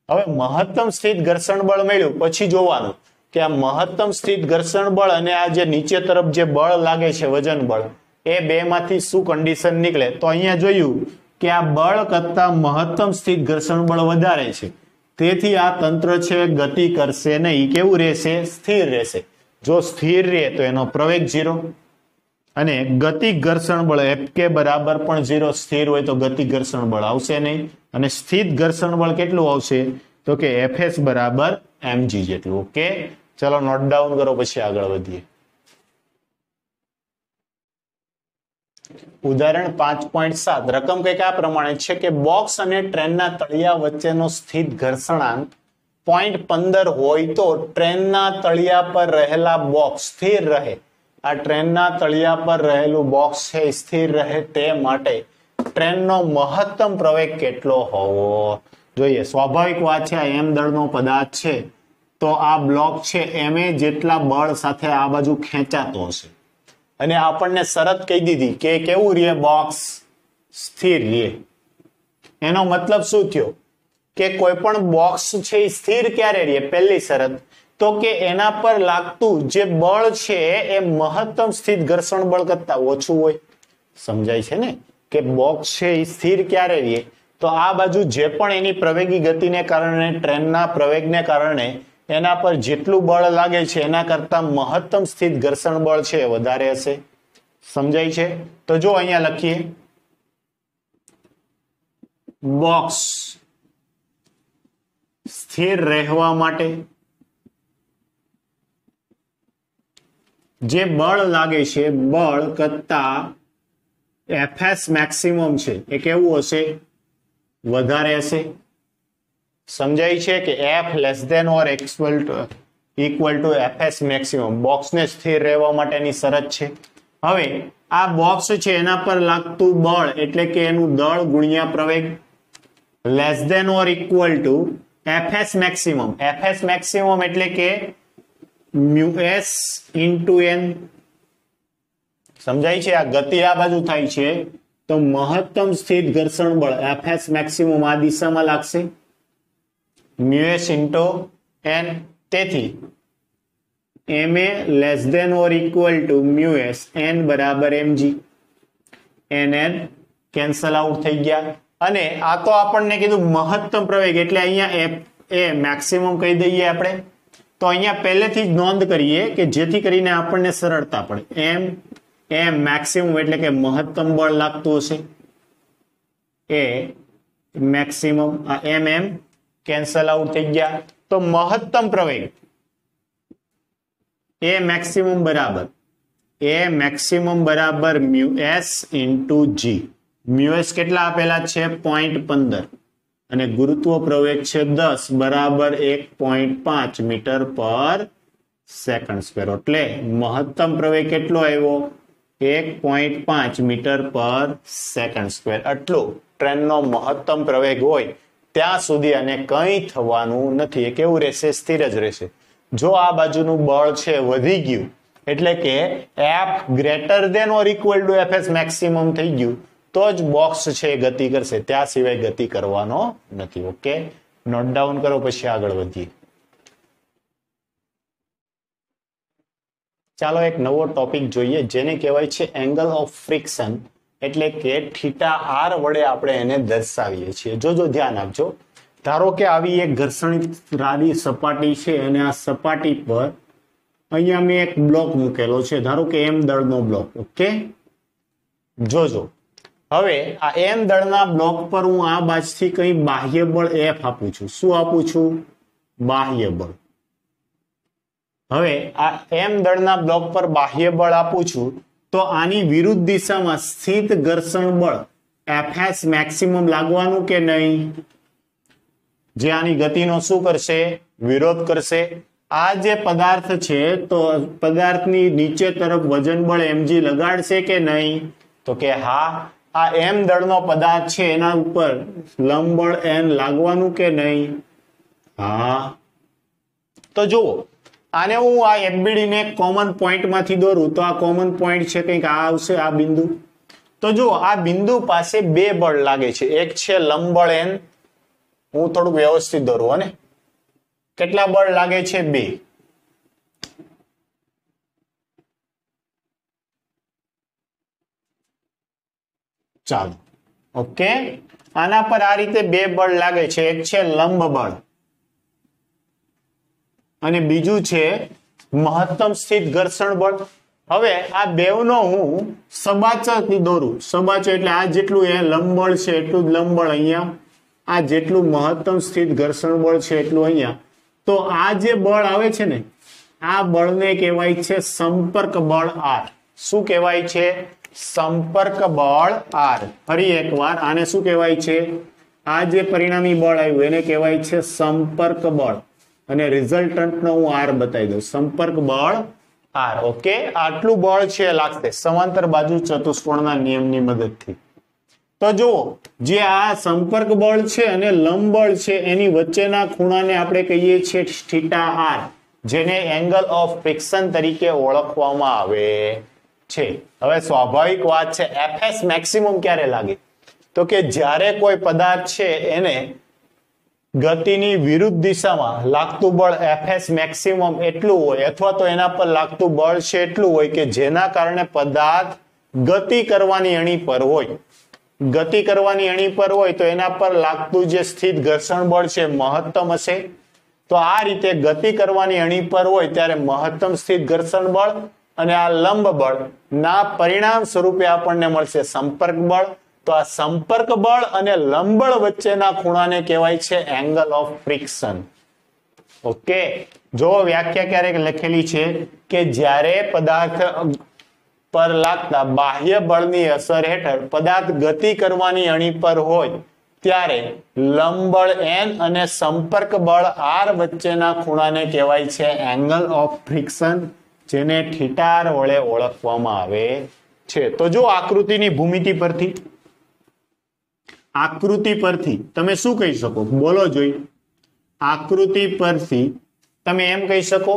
S1: હવે મહત્તમ સ્થિત ઘર્ષણ બળ મળ્યું પછી જોવાનું કે આ મહત્તમ સ્થિત ઘર્ષણ બળ અને આ જે નીચે તરફ જે બળ લાગે છે વજન બળ, એ બે માંથી શું કન્ડિશન નીકળે? તો અહીંયા જોયું કે આ બળ કરતા મહત્તમ સ્થિત ઘર્ષણ બળ વધારે છે, તેથી આ તંત્ર છે ગતિ કરશે નહીં. કેવું રહેશે? સ્થિર રહેશે. જો સ્થિર રહે તો એનો પ્રવેગ 0 અને ગતિક ઘર્ષણ બળ Fk બરાબર પણ 0. સ્થિર હોય તો ગતિક ઘર્ષણ બળ આવશે નહીં. અને સ્થિત ઘર્ષણ બળ કેટલું આવશે? તો કે Fs બરાબર mg જેટલું. ઓકે, ચલો નોટ ડાઉન કરો પછી આગળ વધીએ. ઉદાહરણ 5.7 રકમ કંઈક આ પ્રમાણે છે કે બોક્સ અને ટ્રેનના તળિયા વચ્ચેનો સ્થિત ઘર્ષણાંક 0.15 હોય તો ટ્રેનના તળિયા પર રહેલા બોક્સ સ્થિર રહે. આ ટ્રેનના તળિયા પર રહેલું બોક્સ છે સ્થિર રહે તે માટે ટ્રેનનો મહત્તમ પ્રવેગ કેટલો હોવો જોઈએ. સ્વાભાવિક વાત છે, આ એમ દળનો પદાર્થ છે તો આ બ્લોક છે એમ જેટલા બળ સાથે આ બાજુ ખેંચાતો હશે અને આપણને શરત કહી દીધી કે કેવું રહે, બોક્સ સ્થિર રહે. એનો મતલબ શું થયો કે કોઈ પણ બોક્સ છે એ સ્થિર ક્યારે રહે? પહેલી શરત તો કે એના પર લાગતું જે બળ છે એ મહત્તમ સ્થિત ઘર્ષણ બળ કરતા ઓછું હોય. સમજાય છે ને કે બોક્સ છે એ સ્થિર ક્યારે રહે? તો આ બાજુ જે પણ એની પ્રવેગી ગતિને કારણે ટ્રેનના પ્રવેગને કારણે એના પર જેટલું બળ લાગે છે એના કરતા મહત્તમ સ્થિત ઘર્ષણ બળ છે વધારે હશે. સમજાય છે? તો જો અહીંયા લખીએ, બોક્સ સ્થિર રહેવા માટે જે બળ લાગે છે બળ કરતા એફએસ મેક્સિમમ છે એ કેવું હશે? વધારે હશે. સમજાય છે કે F less than or equal to FS maximum બોક્સને સ્થિર રહેવા માટેની શરત છે. હવે આ બોક્સ છે એના પર લાગતું બળ એટલે કે એનું દળ ગુણ્યા પ્રવેગ less than or equal to FS maximum. FS maximum એટલે કે મ્યુ એસ ઇન્ટુ એન. સમજાય છે? આ ગતિ આ બાજુ થાય છે તો મહત્તમ સ્થિત ઘર્ષણ બળ એફએસ મેક્સિમમ આ દિશામાં લાગશે, મ્યુ એસ ઇન્ટુ એન. તેથી ma less than or equal to mu S N બરાબર mg. nn કેન્સલ આઉટ થઈ ગયા અને આ તો આપણને કીધું મહત્તમ પ્રવેગ એટલે અહીંયા એ મેક્સિમમ કહી દઈએ આપણે. તો અહીંયા પહેલેથી જ નોંધ કરીએ કે જેથી કરીને આપણને સરળતા પડે. એમ મેક્સિમમ એટલે કે મહત્તમ બળ લાગતું હશે એ મેક્સિમમ. આ એમ કેન્સલ આઉટ થઈ ગયા. તો મહત્તમ પ્રવેગ એ મેક્સિમમ બરાબર મ્યુ એસ ઇન્ટુ જી. મ્યુ એસ કેટલા આપેલા છે? 0.15 અને ગુરુત્વ પ્રવેગ છે 10 બરાબર 1.5 મીટર પર સેકન્ડ સ્ક્વેર. એટલે મહત્તમ પ્રવેગ કેટલો આવ્યો? 1.5 મીટર પર સેકન્ડ સ્ક્વેર. આટલું ટ્રેનનો મહત્તમ પ્રવેગ હોય ત્યાં સુધી અને કંઈ થવાનું નથી. એ કેવું રહેશે? સ્થિર જ રહેશે. જો આ બાજુનું બળ છે વધી ગયું એટલે કે F greater than or equal to FS maximum થઈ ગયું તો જ બોક્સ છે ગતિ કરશે, ત્યાં સિવાય ગતિ કરવાનો નથી. ઓકે, નોટ ડાઉન કરો પછી આગળ વધીએ. ચાલો એક નવો ટોપિક જોઈએ જેને કહેવાય છે એંગલ ઓફ ફ્રિક્શન, એટલે કે થીટા આર વડે આપણે એને દર્શાવીએ છીએ. જોજો, ધ્યાન આપજો. ધારો કે આવી એક ઘર્ષણિત રાડી સપાટી છે અને આ સપાટી પર અહીંયા મેં એક બ્લોક મૂકેલો છે, ધારો કે એમ દળનો બ્લોક. ઓકે, જોજો. હવે આ એમ દળના બ્લોક પર હું આ બાજુથી કઈ બાહ્ય બળ એફ આપું છું. શું આપું છું? બાહ્ય બળ. હવે આ એમ દળના બ્લોક પર બાહ્ય બળ આપું છું તો આની વિરુદ્ધ દિશામાં સ્થિત ઘર્ષણ બળ એફએસ મેક્સિમમ લાગવાનું કે નહીં? જે આની ગતિનો શું કરશે? વિરોધ કરશે. આ જે પદાર્થ છે તો પદાર્થની નીચે તરફ વજન બળ mg લગાડશે કે નહીં? તો કે હા. આ એમ દળનો પદાર્થ છે એના ઉપર લંબ બળ n લાગવાનું કે નહીં? હા. તો જુઓ, આને હું આ FBD ને કોમન પોઈન્ટ માંથી દોરું તો આ કોમન પોઈન્ટ છે કંઈક આ આવશે, આ બિંદુ. તો જુઓ, આ બિંદુ પાસે બે બળ લાગે છે. એક છે લંબ બળ n, હું થોડુંક વ્યવસ્થિત દોરું. અને કેટલા બળ લાગે છે? 2. ચાલો, ઓકે. આના પર આ રીતે બે બળ લાગે છે. એક છે લંબ બળ અને બીજું છે મહત્તમ સ્થિત ઘર્ષણ બળ. હવે આ બેવનો હું સબાચક દોરું. સબાચક એટલે આ જેટલું એ લંબ બળ છે એટલું જ લંબ બળ અહીંયા, આ જેટલું મહત્તમ સ્થિત ઘર્ષણ બળ છે એટલું અહીંયા. તો આ જે બળ આવે છે ને, આ બળને કહેવાય છે સંપર્ક બળ આર. શું કહેવાય છે? સંપર્ક બળ આર. ફરી એકવાર આને શું કહેવાય છે? આ જે પરિણામી બળ આવ્યું એને કહેવાય છે સંપર્ક બળ, અને રિઝલ્ટન્ટનો હું આર બતાવી દઉં. સંપર્ક બળ આર. ઓકે, આટલું બળ છે લાગશે સમાંતર બાજુ ચતુષ્કોણના નિયમની મદદથી. તો જુઓ, જે આ સંપર્ક બળ છે અને લંબ બળ છે એની વચ્ચેના ખૂણાને આપણે કહીએ છીએ થીટા આર, જેને એંગલ ઓફ ફ્રિક્શન તરીકે ઓળખવામાં આવે છે. હવે સ્વાભાવિક વાત છે, એફએસ મેક્સિમમ ક્યારે લાગે? તો કે જ્યારે કોઈ પદાર્થ છે એને ગતિની વિરુદ્ધ દિશામાં લાગતું બળ એફએસ મેક્સિમમ એટલું હોય, અથવા તો એના પર લાગતું બળ છે એટલું હોય કે જેના કારણે પદાર્થ ગતિ કરવાની અણી પર હોય. ગતિ કરવાની અણી પર હોય તો એના પર લાગતું જે સ્થિત ઘર્ષણ બળ છે મહત્તમ હશે. તો આ રીતે ગતિ કરવાની અણી પર હોય ત્યારે મહત્તમ સ્થિત ઘર્ષણ બળ અને આ લંબ બળ ના પરિણામ સ્વરૂપે આપણને મળશે સંપર્ક બળ. તો આ સંપર્ક બળ અને લંબ બળ વચ્ચેના ખૂણાને કહેવાય છે એંગલ ઓફ ફ્રિક્શન. ઓકે, જો વ્યાખ્યા ક્યારેક લખેલી છે કે જ્યારે પદાર્થ પર લાગતા બાહ્ય બળની અસર હેઠળ પદાર્થ ગતિ કરવાની અણી પર હોય ત્યારે લંબ બળ n અને સંપર્ક બળ r વચ્ચેના ખૂણાને કહેવાય છે એંગલ ઓફ ફ્રિક્શન, જેને થીટા r વડે ઓળખવામાં આવે છે. તો જો આકૃતિની ભૂમિતિ પરથી તમે શું કહી શકો? બોલો જોઈ. આકૃતિ પરથી તમે એમ કહી શકો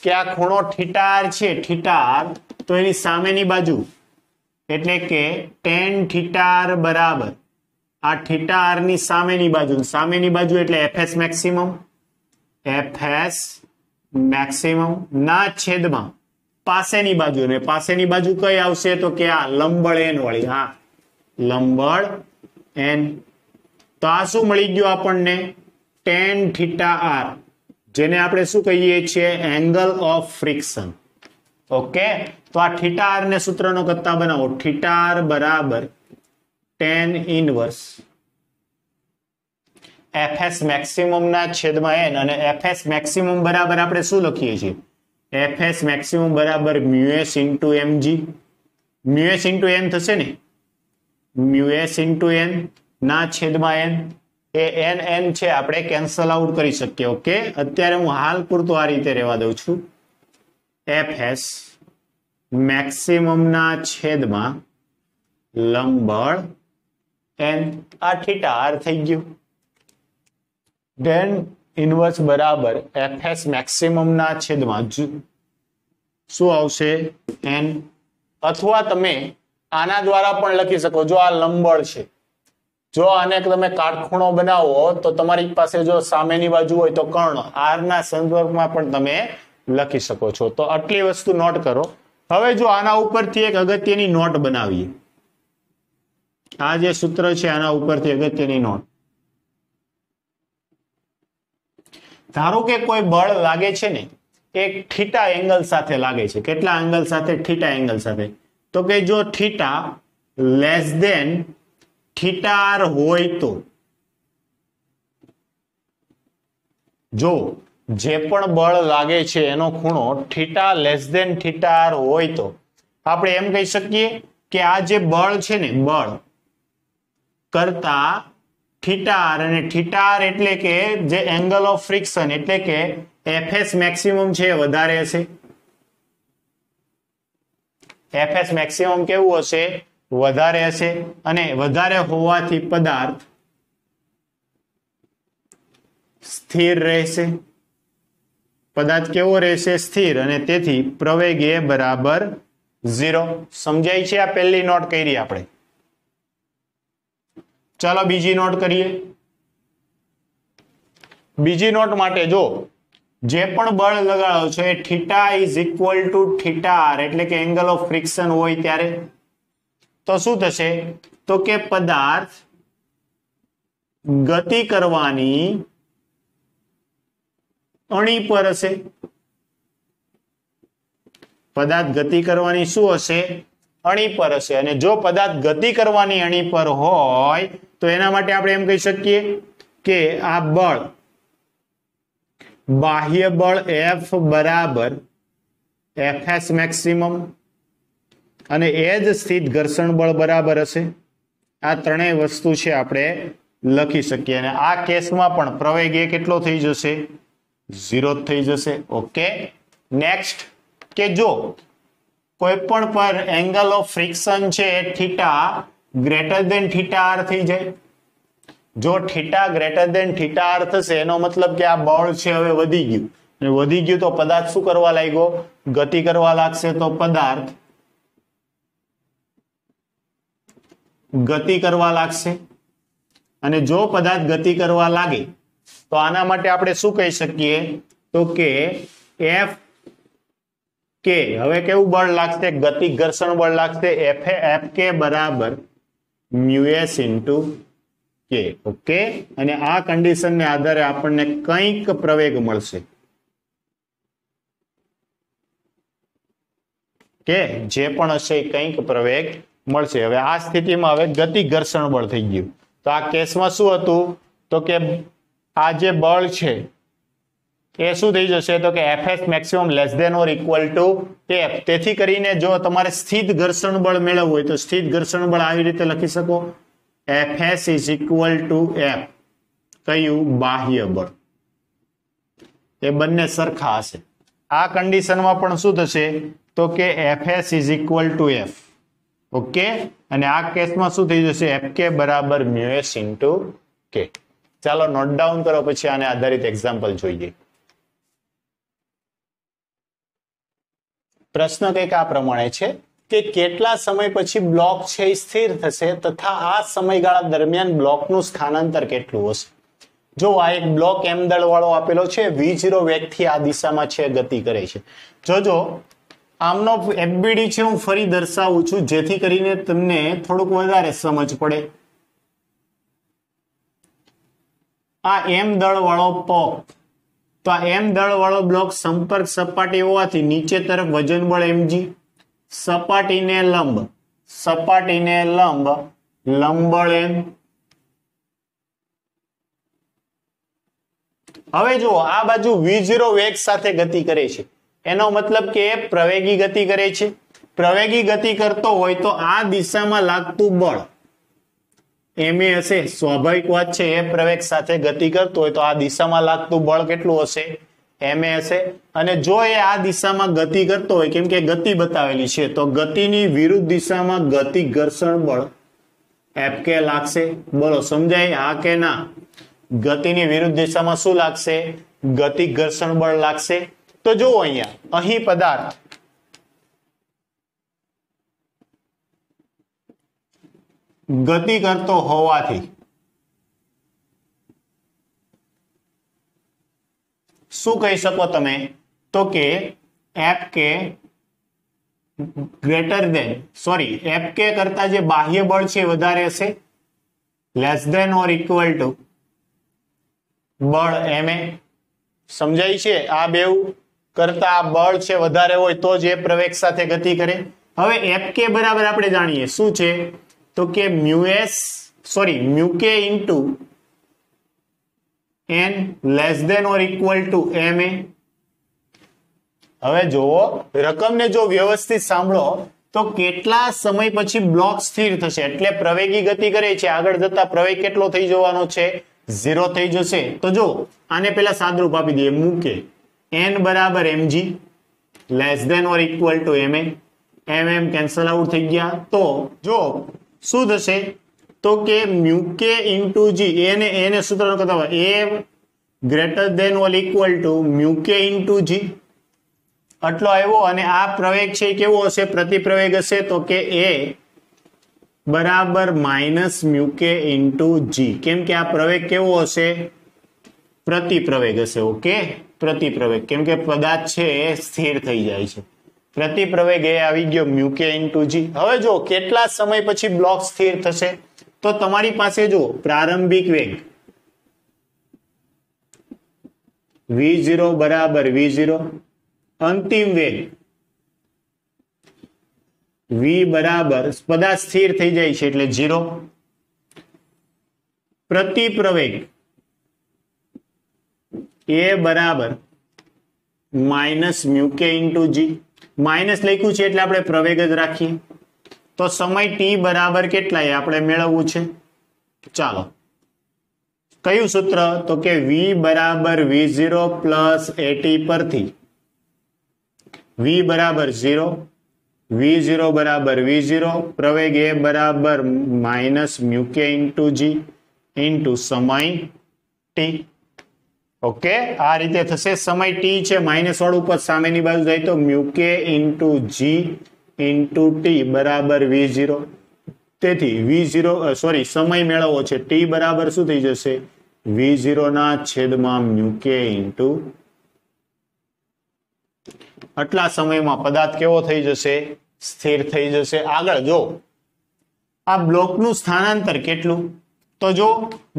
S1: કે આ ખૂણો થીટા r છે, થીટા r, તો એની સામેની બાજુ એટલે કે tan થીટા r બરાબર આ થીટા r ની સામેની બાજુ એટલે fs મેક્સિમમ ના છેદમાં પાસેની બાજુ, ને પાસેની બાજુ કઈ આવશે? તો કે આ લંબબળ n વાળી. હા, લંબબળ n. તો આ શું મળી ગયું આપણને? tan થીટા r, જેને આપણે શું કહીએ છીએ? Angle of friction. ઓકે, તો આ થીટા r ને સૂત્રનો કરતા બનાવો. થીટા r બરાબર tan ઇનવર્સ fs મેક્સિમમ ના છેદમાં n, અને fs મેક્સિમમ બરાબર આપણે શું લખીએ છીએ? fs મેક્સિમમ બરાબર mu s into mg. Mu s into n થશે ને? મ્યુએસ ઇન્ટુ n ના છેદમાં n. એ n છે આપણે કેન્સલ આઉટ કરી શકીએ. ઓકે, અત્યારે હું હાલ પૂરતું આ રીતે રહેવા દઉં છું. fs મેક્સિમમ ના છેદમાં લંબબળ n, આ થીટા r થઈ ગયું. tan ઇનવર્સ બરાબર fs મેક્સિમમ ના છેદમાં શું આવશે? n. અથવા તમે આના દ્વારા પણ લખી શકો. જો આ લંબબળ છે, જો આને તમે કાટખૂણો બનાવો તો તમારી પાસે જો સામેની બાજુ હોય તો કર્ણ r ના સંદર્ભમાં પણ તમે લખી શકો છો. તો આટલી વસ્તુ નોટ કરો. હવે જો આના ઉપરથી એક અગત્યની નોટ બનાવીએ. આ જે સૂત્ર છે આના ઉપરથી અગત્યની નોટ. ધારો કે કોઈ બળ લાગે છે ને, એક થીટા એંગલ સાથે લાગે છે. કેટલા એંગલ સાથે? થીટા એંગલ સાથે. તો કે જો theta less than theta r હોય તો, જો જે પણ બળ લાગે છે એનો ખૂણો theta less than theta r હોય તો આપણે એમ કહી શકીએ કે આ જે બળ છે ને, બળ કરતા થીટા r, અને થીટા r એટલે કે જે એંગલ ઓફ ફ્રિક્શન એટલે કે fs મેક્સિમમ છે વધારે હશે. fs મેક્સિમમ કેવું હશે? વધારે હશે. અને વધારે હોવાથી પદાર્થ સ્થિર રહેશે. પદાર્થ કેવો રહેશે? સ્થિર. અને તેથી પ્રવેગ એ બરાબર 0. સમજાય છે? આ પહેલી નોટ કરી આપણે. ચાલો બીજી નોટ કરીએ. બીજી નોટ માટે જો જે પણ બળ લગાડો છો એ theta is equal to theta r એટલે કે એંગલ ઓફ ફ્રિક્શન હોય ત્યારે તો શું થશે? તો કે પદાર્થ ગતિ કરવાની અણી પર હશે. પદાર્થ ગતિ કરવાની શું હશે? અણી પર હશે. અને જો પદાર્થ ગતિ કરવાની અણી પર હોય તો એના માટે આપણે એમ કહી શકીએ કે આ બળ, બાહ્ય બળ F બરાબર fs મેક્સિમમ અને એ જ સ્થિત ઘર્ષણ બળ બરાબર હશે. આ ત્રણેય વસ્તુ છે આપણે લખી શકીએ. અને આ કેસમાં પણ પ્રવેગ એ કેટલો થઈ જશે? 0 થઈ જશે. ઓકે. નેક્સ્ટ કે જો કોઈ પણ પર એંગલ ઓફ ફ્રિક્શન છે theta greater than theta R થઈ જાય. જો theta greater than theta R થશે એનો મતલબ કે આ બળ છે હવે વધી ગયું. અને વધી ગયું તો પદાર્થ શું કરવા લાગ્યો? ગતિ કરવા લાગશે. તો પદાર્થ ગતિ કરવા લાગશે. અને જો પદાર્થ ગતિ કરવા લાગે તો આના માટે આપણે શું કહી શકીએ? તો કે એફ કે હવે કેવું બળ લાગશે? ગતિ ઘર્ષણ બળ લાગશે. એફ કે બરાબર મ્યુ એસ ઇન્ટુ કે. ઓકે. અને આ કન્ડિશનને આધારે આપણને કંઈક પ્રવેગ મળશે કે જે પણ હશે કંઈક પ્રવેગ મળશે. હવે આ સ્થિતિમાં હવે ગતિ ઘર્ષણ બળ થઈ ગયું. તો આ કેસમાં શું હતું? તો કે આ જે બળ છે એ શું થઈ જશે? તો કે FS maximum less than or equal to F. તેથી કરીને જો તમારે સ્થિત ઘર્ષણ બળ મેળવવું હોય તો સ્થિત ઘર્ષણ બળ આવી રીતે લખી શકો, FS is equal to F. કયું? બાહ્ય બળ. એ બંને સરખા હશે. આ કન્ડિશનમાં પણ શું થશે? તો કે FS is equal to F. Okay. અને આ કેસમાં શું થઈ જશે? એફ કે બરાબર મ્યુ એસ ઇન્ટુ કે. ચાલો નોટ ડાઉન કરો, પછી આને આધારિત એક્ઝામ્પલ જોઈએ. પ્રશ્ન કંઈક આ પ્રમાણે છે કે કેટલા સમય પછી બ્લોક છે એ સ્થિર થશે તથા આ સમયગાળા દરમિયાન બ્લોકનું સ્થાનાંતર કેટલું હશે? જો આ એક બ્લોક એમ દળ વાળો આપેલો છે, v0 વેગથી આ દિશામાં છે ગતિ કરે છે. જોજો આમનો એફબીડી છે હું ફરી દર્શાવું છું જેથી કરીને તમને થોડુંક વધારે સમજ પડે. આ એમ દળ વાળો પોક, તો આ એમ દળ વાળો બ્લોક સંપર્ક સપાટી હોવાથી નીચે તરફ વજન બળ mg, સપાટીને લંબ લંબબળ m. હવે જુઓ આ બાજુ v0 વેગ સાથે ગતિ કરે છે, એનો મતલબ કે પ્રવેગી ગતિ કરે છે. પ્રવેગી ગતિ કરતો હોય તો આ દિશામાં લાગતું બળ એમ એ હશે. સ્વાભાવિક વાત છે, એ પ્રવેગ સાથે ગતિ કરતો હોય તો આ દિશામાં લાગતું બળ કેટલું હશે? એમ એ હશે. અને જો એ આ દિશામાં ગતિ કરતો હોય, કેમ કે ગતિ બતાવેલી છે, તો ગતિની વિરુદ્ધ દિશામાં ગતિ ઘર્ષણ બળ એફ કે લાગશે. બોલો સમજાય? હા કે ના? ગતિની વિરુદ્ધ દિશામાં શું લાગશે? ગતિ ઘર્ષણ બળ લાગશે. તો જુઓ અહીંયા અહીં પદાર્થ ગતિ કરતો હોવાથી શું કહી શકો તમે? તો કે એફ કે ગ્રેટર ધેન એફ કે કરતા જે બાહ્ય બળ છે વધારે હશે, less than or equal to બળ એમ એ. સમજાય છે? આ બેઉ કરતા બળ છે વધારે હોય તો જ એ પ્રવેગ સાથે ગતિ કરે. હવે એફ કે બરાબર આપણે જાણીએ શું છે? તો કે mu k into N less than or equal to M A. હવે જુઓ રકમને જો વ્યવસ્થિત સાંભળો તો કેટલા સમય પછી બ્લોક સ્થિર થશે, એટલે પ્રવેગી ગતિ કરે છે, આગળ જતા પ્રવેગ કેટલો થઈ જવાનો છે? 0 થઈ જશે. તો જો આને પેલા સાદરૂપ આપી દઈએ, મૂકે n બરાબર mg less than or equal to ma. mm cancel out થઈ ગયા. તો જો શું થશે? તો કે મ્યુ કે ઇન્ટુ જી, એને સૂત્ર કરતા હોય એ greater than or equal to mu k into g આટલો આવ્યો. અને આ પ્રવેગ છે કેવો હશે? પ્રતિપ્રવેગ હશે. તો કે એ બરાબર માઇનસ મ્યુ કે ઇન્ટુ જી. કેમ કે આ પ્રવેગ કેવો હશે? પ્રતિપ્રવેગ હશે. ઓકે, પ્રતિપ્રવેગ, કેમ કે પદાર્થ છે એ સ્થિર થઈ જાય છે. પ્રતિપ્રવેગ એ આવી ગયો મ્યુ કે ઇન્ટુ જી. હવે જો કેટલા સમય પછી બ્લોક સ્થિર થશે? તો તમારી પાસે જો પ્રારંભિક વેગ v0 બરાબર v0, અંતિમ વેગ v બરાબર પદાર્થ સ્થિર થઈ જાય છે એટલે 0. પ્રતિપ્રવેગ એ બરાબર માઇનસ મ્યુ કે ઇન્ટુ જી. માઇનસ લખ્યું છે એટલે આપણે પ્રવેગ જ રાખીએ. તો સમય ટી બરાબર કેટલા એ આપણે મેળવવું છે. ચાલો કયું સૂત્ર? તો કે v બરાબર v0 પ્લસ at પરથી v બરાબર 0, v0 બરાબર v0, પ્રવેગ a બરાબર minus mu k into g into સમય t. ઓકે, આ રીતે થશે. સમય t છે, માઇનસ વાળું પદ સામેની બાજુ જાય તો mu k into g into t બરાબર v0. તેથી સમય મેળવવો છે. t બરાબર શું થઈ જશે? v0 ના છેદમાં મ્યુ કે ઇન્ટુ. આટલા સમયમાં પદાર્થ કેવો થઈ જશે? સ્થિર થઈ જશે. આગળ જો આ બ્લોકનું સ્થાનાંતર કેટલું? તો જો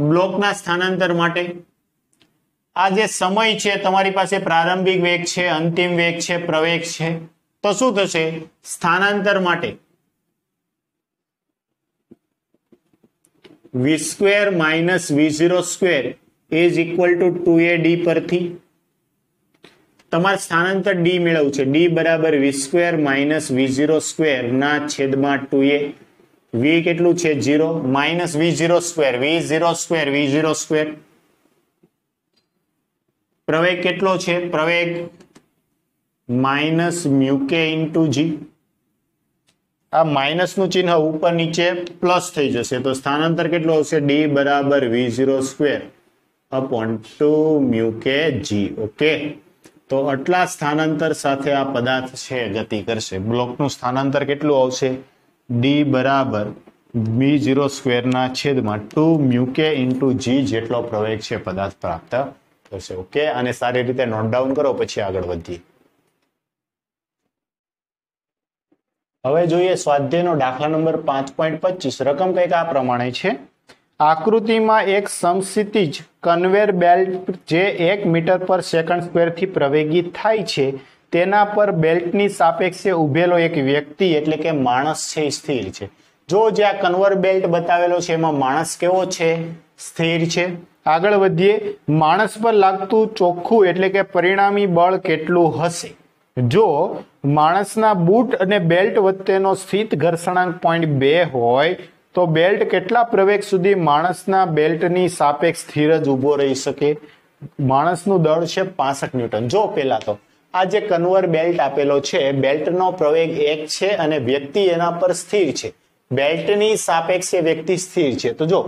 S1: બ્લોકના સ્થાનાંતર માટે આ જે સમય છે, તમારી પાસે પ્રારંભિક વેગ છે, અંતિમ વેગ છે, પ્રવેગ છે, તો શું થશે? સ્થાનાંતર માટે v square minus v0 square is equal two 2ad પરથી તમારે સ્થાનાંતર d મેળવવું છે. d બરાબર v square minus v0 square ના છેદમાં 2a. v કેટલું છે? 0 minus v0 square, v0 square, v0 square. પ્રવેગ કેટલો છે? પ્રવેગ minus mu k into g. આ માઇનસ નું ચિહ્ન ઉપર નીચે પ્લસ થઈ જશે તો સ્થાનાંતર કેટલું આવશે? d બરાબર v0 સ્ક્વેર અપોન 2 મ્યુ કે g. ઓકે, તો આટલા સ્થાનાંતર સાથે આ પદાર્થ છે ગતિ કરશે. બ્લોકનું સ્થાનાંતર કેટલું આવશે? d બરાબર v0 સ્ક્વેર ના છેદમાં 2 મ્યુ કે ઇન્ટુ g જેટલો પ્રવેગ છે પદાર્થ પ્રાપ્ત થશે. ઓકે, આને સારી રીતે નોટ ડાઉન કરો પછી આગળ વધીએ. હવે જોઈએ સ્વાધ્યાયનો દાખલા નંબર 5.25. રકમ કંઈક આ પ્રમાણે છે. આકૃતિમાં એક સમક્ષિતિજ કન્વેયર બેલ્ટ જે 1 મીટર પર સેકન્ડ સ્ક્વેરથી પ્રવેગિત થાય છે તેના પર બેલ્ટની સાપેક્ષે ઉભેલો એક વ્યક્તિ એટલે કે માણસ છે સ્થિર છે. જો જે આ કન્વેયર બેલ્ટ બતાવેલો છે એમાં માણસ કેવો છે? સ્થિર છે. આગળ વધીએ. માણસ પર લાગતું ચોખ્ખું એટલે કે પરિણામી બળ કેટલું હશે? જો માણસના બૂટ અને બેલ્ટ વચ્ચેનો સ્થિત ઘર્ષણાંક 0.2 હોય તો બેલ્ટ કેટલા પ્રવેગ સુધી માણસના બેલ્ટની સાપેક્ષ સ્થિર જ ઉભો રહી શકે? માણસનું દળ છે 65 ન્યૂટન. જો પેલા તો આ જે કન્વેયર બેલ્ટ આપેલો છે, બેલ્ટનો પ્રવેગ 1 છે અને વ્યક્તિ એના પર સ્થિર છે. બેલ્ટની સાપેક્ષે વ્યક્તિ સ્થિર છે. તો જો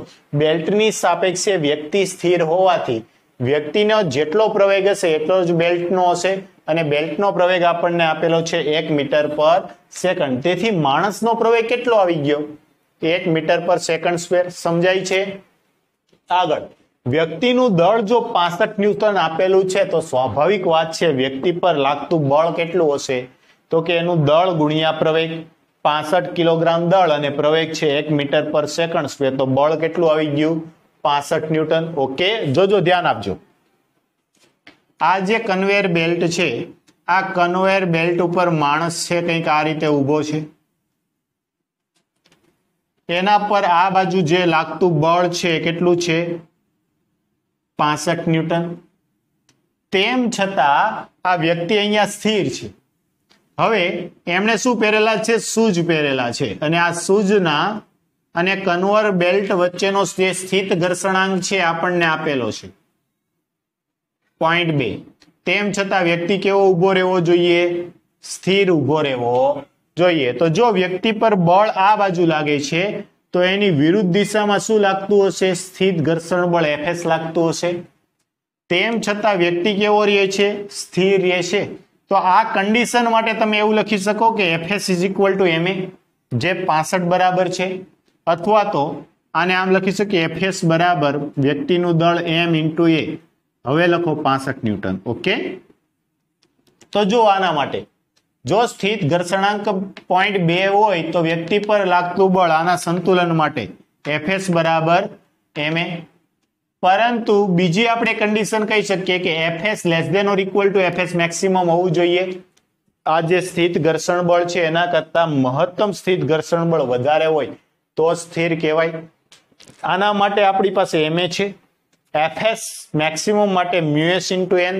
S1: બેલ્ટની સાપેક્ષે વ્યક્તિ સ્થિર હોવાથી વ્યક્તિનો જેટલો પ્રવેગ હશે એટલો જ બેલ્ટનો હશે અને બેલ્ટનો પ્રવેગ આપણને આપેલો છે 1 મીટર પર સેકન્ડ. તેથી માણસનો પ્રવેગ કેટલો આવી ગયો? 1 મીટર પર સેકન્ડ સ્ક્વેર. સમજાય છે? આગળ વ્યક્તિનું દળ જો 65 ન્યૂટન આપેલું છે તો સ્વાભાવિક વાત છે વ્યક્તિ પર લાગતું બળ કેટલું હશે? તો કે એનું દળ ગુણ્યા પ્રવેગ. 65 કિલોગ્રામ દળ અને પ્રવેગ છે 1 મીટર પર સેકન્ડ સ્ક્વેર તો બળ કેટલું આવી ગયું? 65 ન્યૂટન. ઓકે, જોજો ધ્યાન આપજો. આ જે કન્વેયર બેલ્ટ છે, આ કન્વેયર બેલ્ટ ઉપર માણસ છે કંઈક આ રીતે ઊભો છે. એના પર આ બાજુ જે લાગતું બળ છે કેટલું છે? 65 ન્યૂટન. તેમ છતાં આ વ્યક્તિ અહીંયા સ્થિર છે. હવે એમણે શું પહેરેલા છે? શૂઝ પહેરેલા છે અને આ શૂઝના અને કન્વેયર બેલ્ટ વચ્ચેનો જે સ્થિત ઘર્ષણાંક છે આપણને આપેલો છે 0.2. તેમ છતાં વ્યક્તિ કેવો ઉભો રહેવો જોઈએ? સ્થિર ઉભો રહેવો જોઈએ. તો જો વ્યક્તિ પર બળ આ બાજુ લાગે છે તો એની વિરુદ્ધ દિશામાં શું લાગતું હશે? સ્થિત ઘર્ષણ બળ Fs લાગતું હશે. તેમ છતાં વ્યક્તિ કેવો રહે છે? સ્થિર રહે છે. તો આ કન્ડિશન માટે તમે એવું લખી શકો કે Fs is equal to ma, જે 65 બરાબર છે, અથવા તો આને આમ લખી શકીએ Fs બરાબર વ્યક્તિનું દળ m ઇન્ટુ a. હવે લખો 65 ન્યૂટન. ઓકે, તો જો આના માટે જો સ્થિત ઘર્ષણાંક 0.2 હોય તો વ્યક્તિ પર લાગતું બળ આના સંતુલન માટે Fs બરાબર ma. પરંતુ બીજી આપણે કન્ડિશન કહી શકીએ કે Fs less than or equal to Fs maximum હોવું જોઈએ. આ જે સ્થિત ઘર્ષણ બળ છે એના કરતા મહત્તમ સ્થિત ઘર્ષણ બળ વધારે હોય તો સ્થિર કહેવાય. આના માટે આપણી પાસે ma છે. Fs મેક્સિમમ માટે μs ઇન્ટુ n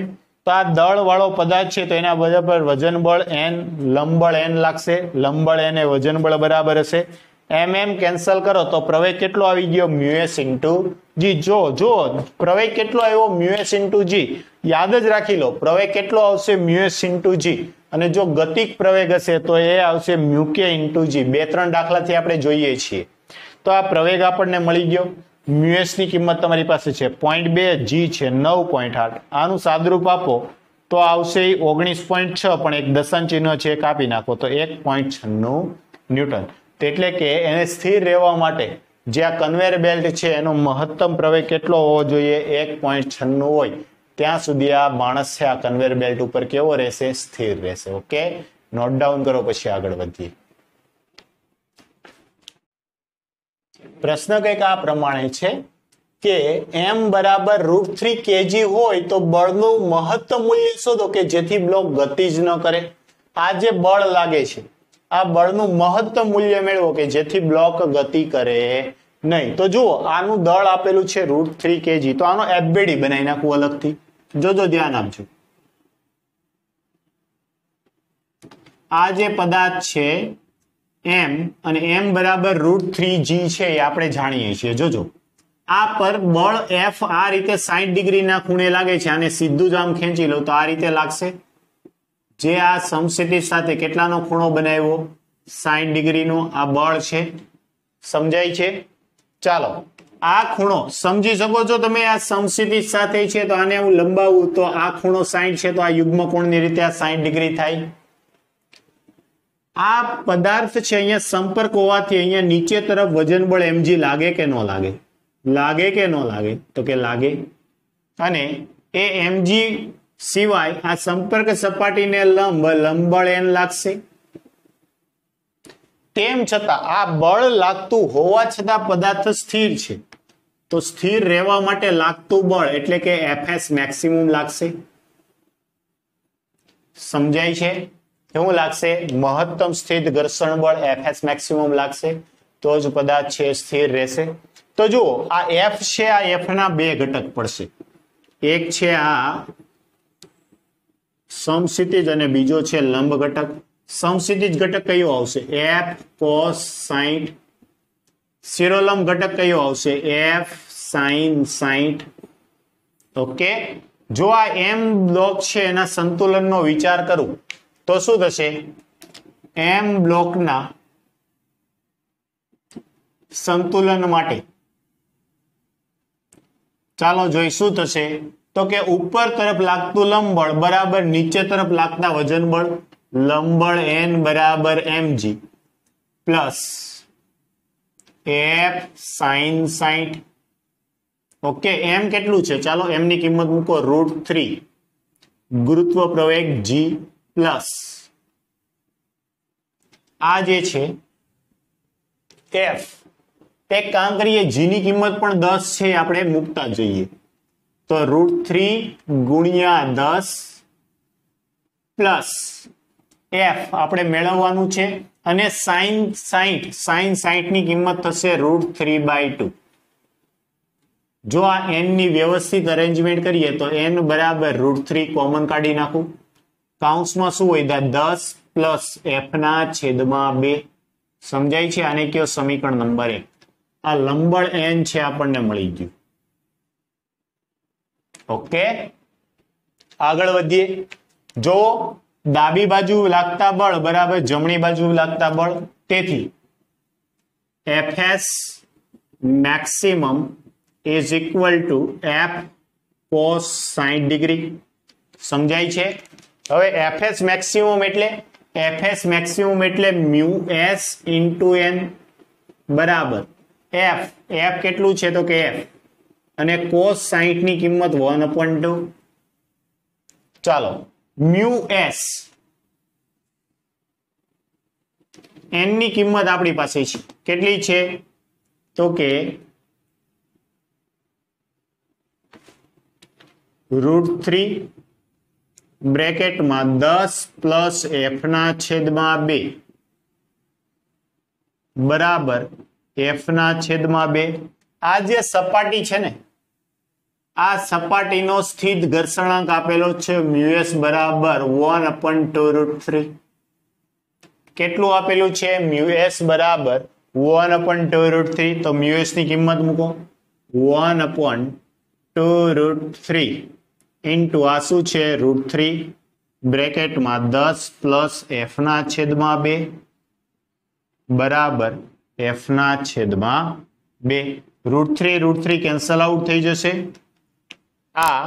S1: તો આ દળ વાળો પદાર્થ છે તો એના બરાબર વજન બળ n, લંબબળ n લાગશે. લંબબળ n એ વજન બળ બરાબર હશે. mm કેન્સલ કરો તો પ્રવેગ કેટલો આવી ગયો? મ્યુએસ ઇન્ટુ જી. જો પ્રવેગ કેટલો આવ્યો? મ્યુએસ ઇન્ટુ જી. યાદ જ રાખી લો, પ્રવેગ કેટલો આવશે? મ્યુએસ ઇન્ટુ જી. અને જો ગતિક પ્રવેગ હશે તો એ આવશે મ્યુકે ઇન્ટુ જી. 2-3 દાખલાથી આપણે જોઈએ છીએ. તો આ પ્રવેગ આપણને મળી ગયો. મ્યુએસ ની કિંમત તમારી પાસે છે 0.2, જી છે 9.8. આનું સાદરૂપ આપો તો આવશે 19.6, પણ એક દશાંશ ચિહ્ન છે કાપી નાખો તો 1.96 ન્યૂટન. એટલે કે એને સ્થિર રહેવા માટે જે આ કન્વેયર બેલ્ટ છે એનો મહત્તમ પ્રવેગ કેટલો હોવો જોઈએ? 1.96 હોય ત્યાં સુધી આ માણસ છે આ કન્વેયર બેલ્ટ ઉપર કેવો રહેશે? સ્થિર રહેશે. ઓકે, નોટ ડાઉન કરો, પછી આગળ વધીએ. પ્રશ્ન કંઈક આ પ્રમાણે છે કે m બરાબર √3 kg હોય તો બળનું મહત્તમ મૂલ્ય શોધો કે જેથી બ્લોક ગતિ જ ન કરે. આ જે બળ લાગે છે આ બળનું મહત્તમ મૂલ્ય મેળવો કે જેથી બ્લોક ગતિ કરે નહીં. તો જુઓ, આનું દળ આપેલું છે √3 kg. તો આનો એફબીડી બનાવી નાખવું અલગથી. જોજો, ધ્યાન આપજો. આ જે પદાર્થ છે m અને m બરાબર √3g છે એ આપણે જાણીએ છીએ. જોજો, આ પર બળ F આ રીતે 60 ડિગ્રીના ખૂણે લાગે છે. આને સીધું જ આમ ખેંચી લો તો આ રીતે લાગશે. જે આ સમસ્થિતિ સાથે કેટલાનો ખૂણો બનાવ્યો? 60 ડિગ્રીનો આ બળ છે. સમજાય છે? ચાલો, આ ખૂણો સમજી શકો છો તમે. આ સમસ્થિતિ સાથે છે તો આને હું લંબાવું તો આ ખૂણો 60 છે તો આ યુગ્મ કોણની રીતે આ 60 ડિગ્રી થાય. આ પદાર્થ છે અહીંયા સંપર્ક હોવાથી અહીંયા નીચે તરફ વજન બળ mg લાગે કે ન લાગે? લાગે કે ન લાગે? તો કે લાગે. અને એ mg સિવાય આ સંપર્ક સપાટીને લંબબળ n લાગશે. તેમ છતાં આ બળ લાગતું હોવા છતાં પદાર્થ સ્થિર છે. તો સ્થિર રહેવા માટે લાગતું બળ એટલે કે Fs મેક્સિમમ લાગશે. સમજાય છે? શું લાગશે? મહત્તમ સ્થિર ઘર્ષણ બળ Fs મેક્સિમમ લાગશે. તો જ પદાર્થ છે સ્થિર રહેશે. તો જુઓ, આ F છે, આ F ના બે ઘટક પડશે. એક છે આ સમસ્થિતિજ અને બીજો છે લંબ ઘટક. સમસ્થિતિજ ઘટક કયો આવશે? F cos 60. શિરોલંબ ઘટક કયો આવશે? F sin 60. ઓકે, જો આ m બ્લોક છે એના સંતુલનનો વિચાર કરું તો શું થશે? m બ્લોકના સંતુલન માટે ચાલો જોઈ શું થશે. તો કે ઉપર તરફ લાગતું લંબબળ બરાબર નીચે તરફ લાગતા વજન બળ. લંબબળ n બરાબર mg plus F sin 60. Okay, m કેટલું છે? ચાલો m ની કિંમત મૂકો √3. ગુરુત્વ પ્રવેગ g પ્લસ આ જે છે F. એક કામ કરીએ, g ની કિંમત પણ 10 છે આપણે મૂકતા જઈએ. તો √3 ગુણ્યા 10 પ્લસ F આપણે મેળવવાનું છે. અને sin 60 ની કિંમત થશે √3/2. જો આ n ની વ્યવસ્થિત અરેન્જમેન્ટ કરીએ તો n બરાબર √3 કોમન કાઢી નાખું. કાઉન્સમાં શું હોય? 10 પ્લસ F ના છેદમાં 2. સમજાય છે? આને કયો સમીકરણ નંબર 1. આ લંબબળ n છે આપણને મળી ગયું. ઓકે, આગળ વધીએ. જો ડાબી બાજુ લાગતા બળ બરાબર જમણી બાજુ લાગતા બળ. તેથી Fs maximum is equal two F cos 60 degree. સમજાય છે? હવે Fs મેક્સિમમ એટલે મ્યુ s ઇન્ટુ n બરાબર F કેટલું છે? તો કે F અને cos 60 ની કિંમત 1/2. ચાલો, મ્યુ s n ની કિંમત આપણી પાસે છે. કેટલી છે? તો કે √3 બ્રેકેટમાં 10 પ્લસ F ના છેદમાં 2 બરાબર F ના છેદમાં 2. આ જે સપાટી છે ને, આ સપાટીનો સ્થિત ઘર્ષણાંક આપેલો છે મ્યુએસ બરાબર 1/2√3. કેટલું આપેલું છે? મ્યુએસ બરાબર 1/2√3. તો મ્યુએસ ની કિંમત મૂકો 1/2√3 ઇન્ટુ આ શું છે? √3 બ્રેકેટમાં 10 પ્લસ f ના છેદમાં 2 બરાબર f ના છેદમાં 2. √3 કેન્સલ આઉટ થઈ જશે. આ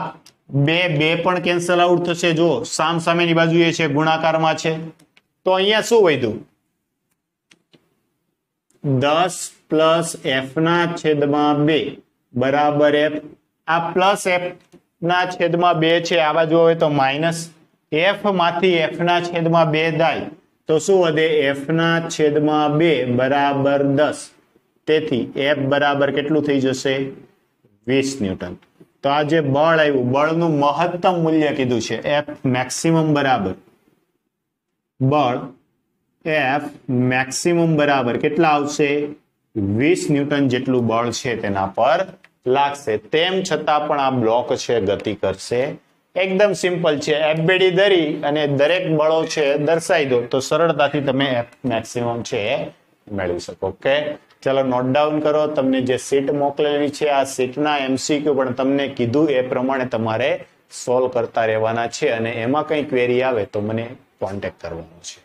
S1: 2 પણ કેન્સલ આઉટ થશે. જો સામસામેની બાજુએ છે, ગુણાકારમાં છે, તો અહીંયા શું વધ્યું? 10 પ્લસ f ના છેદમાં 2 બરાબર f. આ પ્લસ f ના છેદમાં 2 છે, આ બાજુ હોય તો માઇનસ. f માંથી f ના છેદમાં 2 જાય તો શું વધે? f ના છેદમાં 2 બરાબર 10. તેથી f બરાબર કેટલું થઈ જશે? 20 ન્યૂટન. તો આ જે બળ આવ્યું, બળનું મહત્તમ મૂલ્ય કીધું છે f મેક્સિમમ બરાબર, બળ f મેક્સિમમ બરાબર કેટલા આવશે? 20 ન્યૂટન જેટલું બળ છે તેના પર લાગશે. તેમ છતાં પણ આ બ્લોક છે ગતિ કરશે. એકદમ સિમ્પલ છે. FBD દરી અને દરેક બળો છે દર્શાવી દો તો સરળતાથી તમે f મેક્સિમમ છે મેળવી શકો. ઓકે, ચલો નોટ ડાઉન કરો. તમને જે સીટ મોકલેલી છે આ સીટના MCQ પણ તમને કીધું એ પ્રમાણે તમારે સોલ્વ કરતા રહેવાના છે અને એમાં કઈ ક્વેરી આવે તો મને કોન્ટેક્ટ કરવાનો છે.